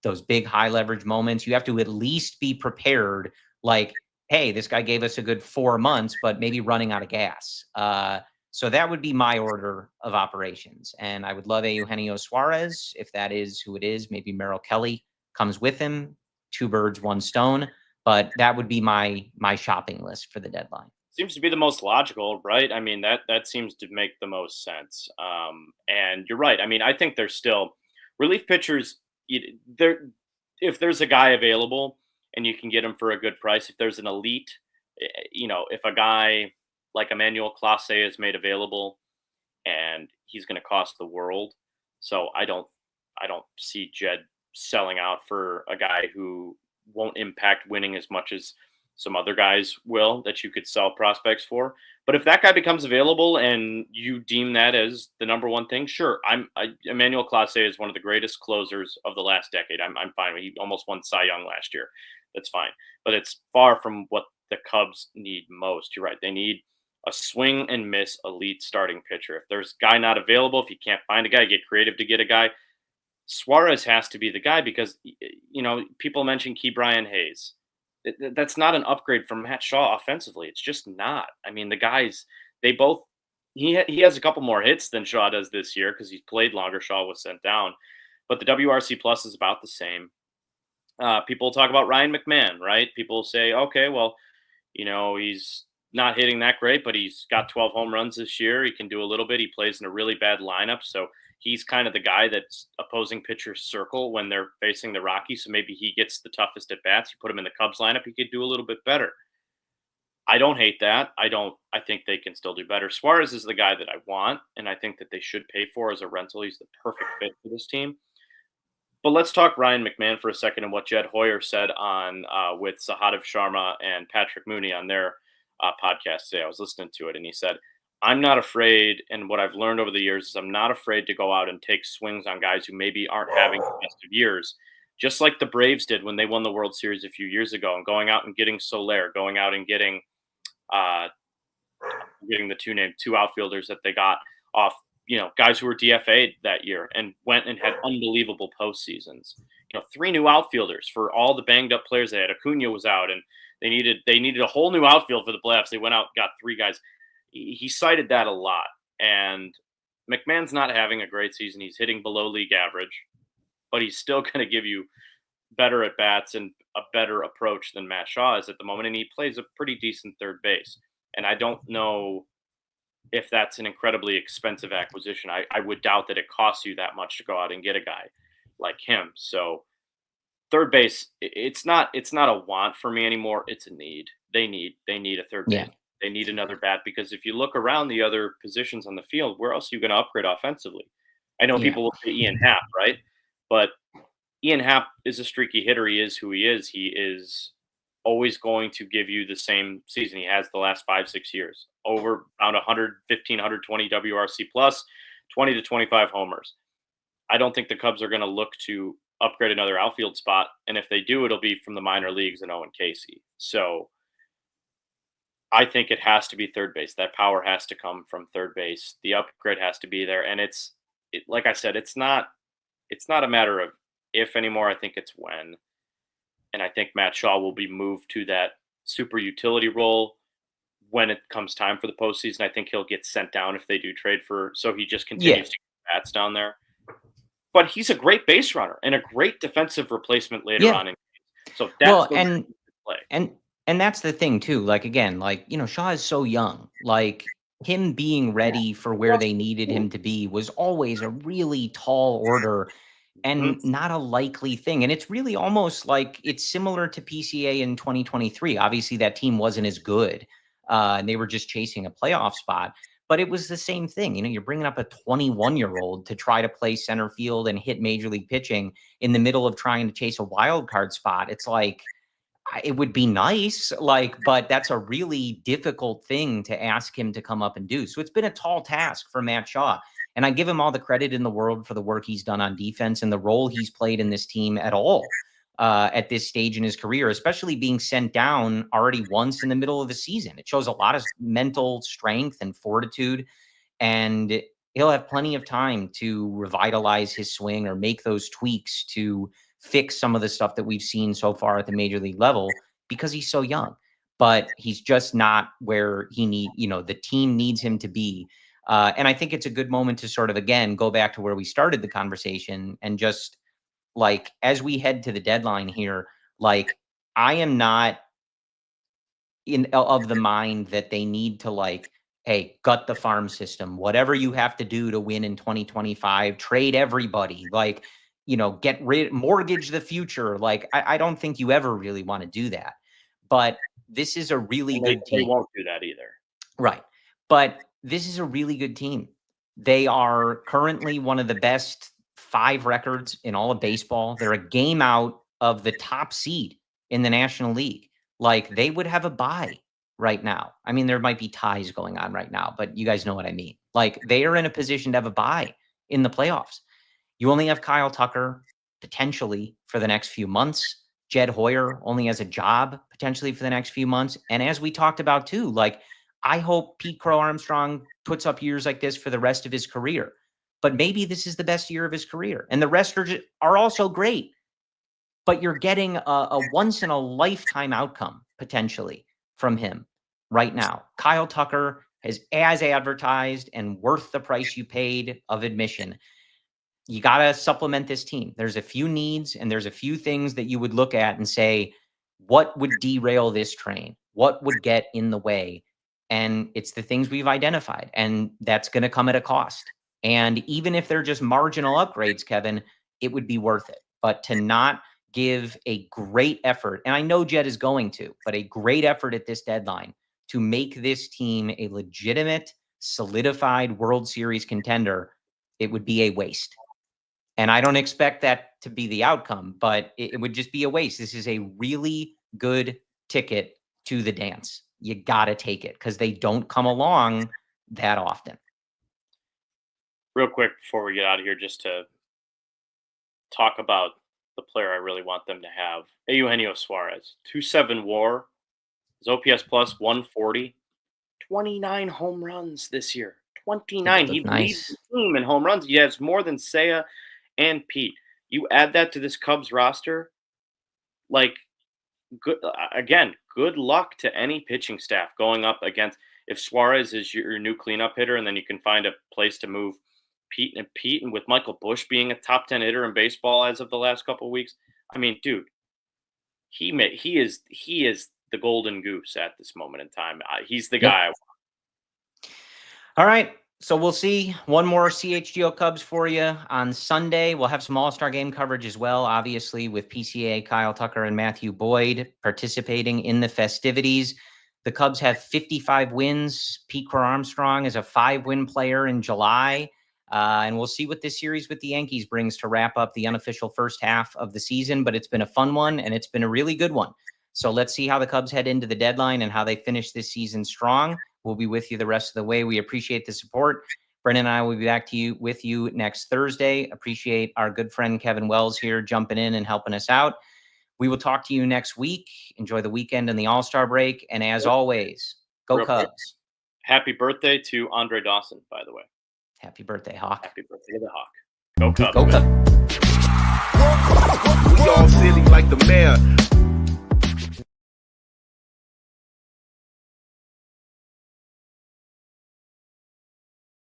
those big high leverage moments, you have to at least be prepared. Hey, this guy gave us a good 4 months, but maybe running out of gas. So that would be my order of operations. And I would love Eugenio Suarez, if that is who it is. Maybe Merrill Kelly comes with him. 2 birds, 1 stone. But that would be my shopping list for the deadline. Seems to be the most logical, right? I mean, that seems to make the most sense. And you're right. I mean, I think there's still relief pitchers. There, if there's a guy available and you can get him for a good price, if there's an elite, if a guy like Emmanuel Clase is made available, and he's going to cost the world. So I don't see Jed selling out for a guy who won't impact winning as much as some other guys will that you could sell prospects for. But if that guy becomes available and you deem that as the number one thing, sure. Emmanuel Clase is one of the greatest closers of the last decade. I'm fine. He almost won Cy Young last year. That's fine. But it's far from what the Cubs need most. You're right. They need a swing and miss elite starting pitcher. If there's a guy not available, if you can't find a guy, get creative to get a guy. Suarez has to be the guy because, people mention Ke'Bryan Hayes. That's not an upgrade from Matt Shaw offensively. It's just not. I mean, the guys, he has a couple more hits than Shaw does this year because he's played longer. Shaw was sent down. But the WRC plus is about the same. People talk about Ryan McMahon, right? People say, okay, well, he's not hitting that great, but he's got 12 home runs this year. He can do a little bit. He plays in a really bad lineup. So he's kind of the guy that's opposing pitchers circle when they're facing the Rockies. So maybe he gets the toughest at bats. You put him in the Cubs lineup, he could do a little bit better. I don't hate that. I think they can still do better. Suarez is the guy that I want, and I think that they should pay for as a rental. He's the perfect fit for this team. But let's talk Ryan McMahon for a second and what Jed Hoyer said on with Sahadev Sharma and Patrick Mooney on their podcast today. I was listening to it, and he said, I'm not afraid, and what I've learned over the years is I'm not afraid to go out and take swings on guys who maybe aren't having the best of years just like the Braves did when they won the World Series a few years ago, and going out and getting Soler, going out and uh, getting the two outfielders that they got off, guys who were DFA'd that year and went and had unbelievable postseasons. 3 new outfielders for all the banged up players they had. Acuna was out, and they needed a whole new outfield for the playoffs. They went out and got 3 guys. He cited that a lot, and McMahon's not having a great season. He's hitting below league average, but he's still going to give you better at bats and a better approach than Matt Shaw is at the moment, and he plays a pretty decent third base. And I don't know if that's an incredibly expensive acquisition. I would doubt that it costs you that much to go out and get a guy like him. So third base, it's not a want for me anymore. It's a need. They need a third Yeah. base. They need another bat, because if you look around the other positions on the field, where else are you going to upgrade offensively? I know Yeah. people will say Ian Happ, right? But Ian Happ is a streaky hitter. He is who he is. He is always going to give you the same season he has the last 5-6 years. Over around 115, 120 WRC plus, 20 to 25 homers. I don't think the Cubs are going to look to upgrade another outfield spot. And if they do, it'll be from the minor leagues and Owen Casey. So I think it has to be third base. That power has to come from third base. The upgrade has to be there. And like I said, it's not a matter of if anymore. I think it's when. And I think Matt Shaw will be moved to that super utility role when it comes time for the postseason. I think he'll get sent down if they do trade so he just continues to get bats down there. But he's a great base runner and a great defensive replacement later on in games. So that's play. And that's the thing too. Like, again, Shaw is so young. Like, him being ready for where they needed him to be was always a really tall order and not a likely thing. And it's really almost like it's similar to PCA in 2023. Obviously, that team wasn't as good, and they were just chasing a playoff spot. But it was the same thing. You're bringing up a 21-year-old to try to play center field and hit major league pitching in the middle of trying to chase a wild card spot. It's like, it would be nice, but that's a really difficult thing to ask him to come up and do. So it's been a tall task for Matt Shaw. And I give him all the credit in the world for the work he's done on defense and the role he's played in this team at all at this stage in his career, especially being sent down already once in the middle of the season. It shows a lot of mental strength and fortitude, and he'll have plenty of time to revitalize his swing or make those tweaks to fix some of the stuff that we've seen so far at the major league level, because he's so young. But he's just not where the team needs him to be. And I think it's a good moment to sort of, again, go back to where we started the conversation and just, as we head to the deadline here, I am not of the mind that they need to, hey, gut the farm system, whatever you have to do to win in 2025, trade everybody, mortgage the future. I don't think you ever really want to do that. But this is a really good team. They won't do that either. Right. But this is a really good team. They are currently one of the best 5 records in all of baseball. They're a game out of the top seed in the National League. They would have a bye right now. I mean, there might be ties going on right now, but you guys know what I mean. They are in a position to have a bye in the playoffs. You only have Kyle Tucker potentially for the next few months. Jed Hoyer only has a job potentially for the next few months. And as we talked about too, I hope Pete Crow-Armstrong puts up years like this for the rest of his career. But maybe this is the best year of his career. And the rest are also great. But you're getting a once-in-a-lifetime outcome potentially from him right now. Kyle Tucker is as advertised and worth the price you paid of admission. You got to supplement this team. There's a few needs and there's a few things that you would look at and say, what would derail this train? What would get in the way? And it's the things we've identified, and that's going to come at a cost. And even if they're just marginal upgrades, Kevin, it would be worth it. But to not give a great effort, and I know Jed is going to, but a great effort at this deadline to make this team a legitimate, solidified World Series contender, it would be a waste. And I don't expect that to be the outcome, but it would just be a waste. This is a really good ticket to the dance. You got to take it because they don't come along that often. Real quick before we get out of here, just to talk about the player I really want them to have. Eugenio Suarez, 2.7 WAR, his OPS plus 140, 29 home runs this year. 29. He leads the team in home runs. He has more than Seiya and Pete. You add that to this Cubs roster, like, good again. Good luck to any pitching staff going up against. If Suarez is your new cleanup hitter, and then you can find a place to move Pete, and with Michael Busch being a top 10 hitter in baseball as of the last couple of weeks, I mean, dude, he is the golden goose at this moment in time. He's the guy. All right. So we'll see one more CHGO Cubs for you on Sunday. We'll have some All-Star game coverage as well, obviously, with PCA, Kyle Tucker, and Matthew Boyd participating in the festivities. The Cubs have 55 wins. Pete Crow-Armstrong is a 5-win player in July. And we'll see what this series with the Yankees brings to wrap up the unofficial first half of the season. But it's been a fun one, and it's been a really good one. So let's see how the Cubs head into the deadline and how they finish this season strong. We'll be with you the rest of the way. We appreciate the support. Brendan and I will be back with you next Thursday. Appreciate our good friend Kevin Wells here jumping in and helping us out. We will talk to you next week. Enjoy the weekend and the All-Star break. And as always, go Cubs. Happy birthday to Andre Dawson, by the way. Happy birthday, Hawk. Happy birthday to the Hawk. Go Cubs. Go Cubs. We all silly like the mayor.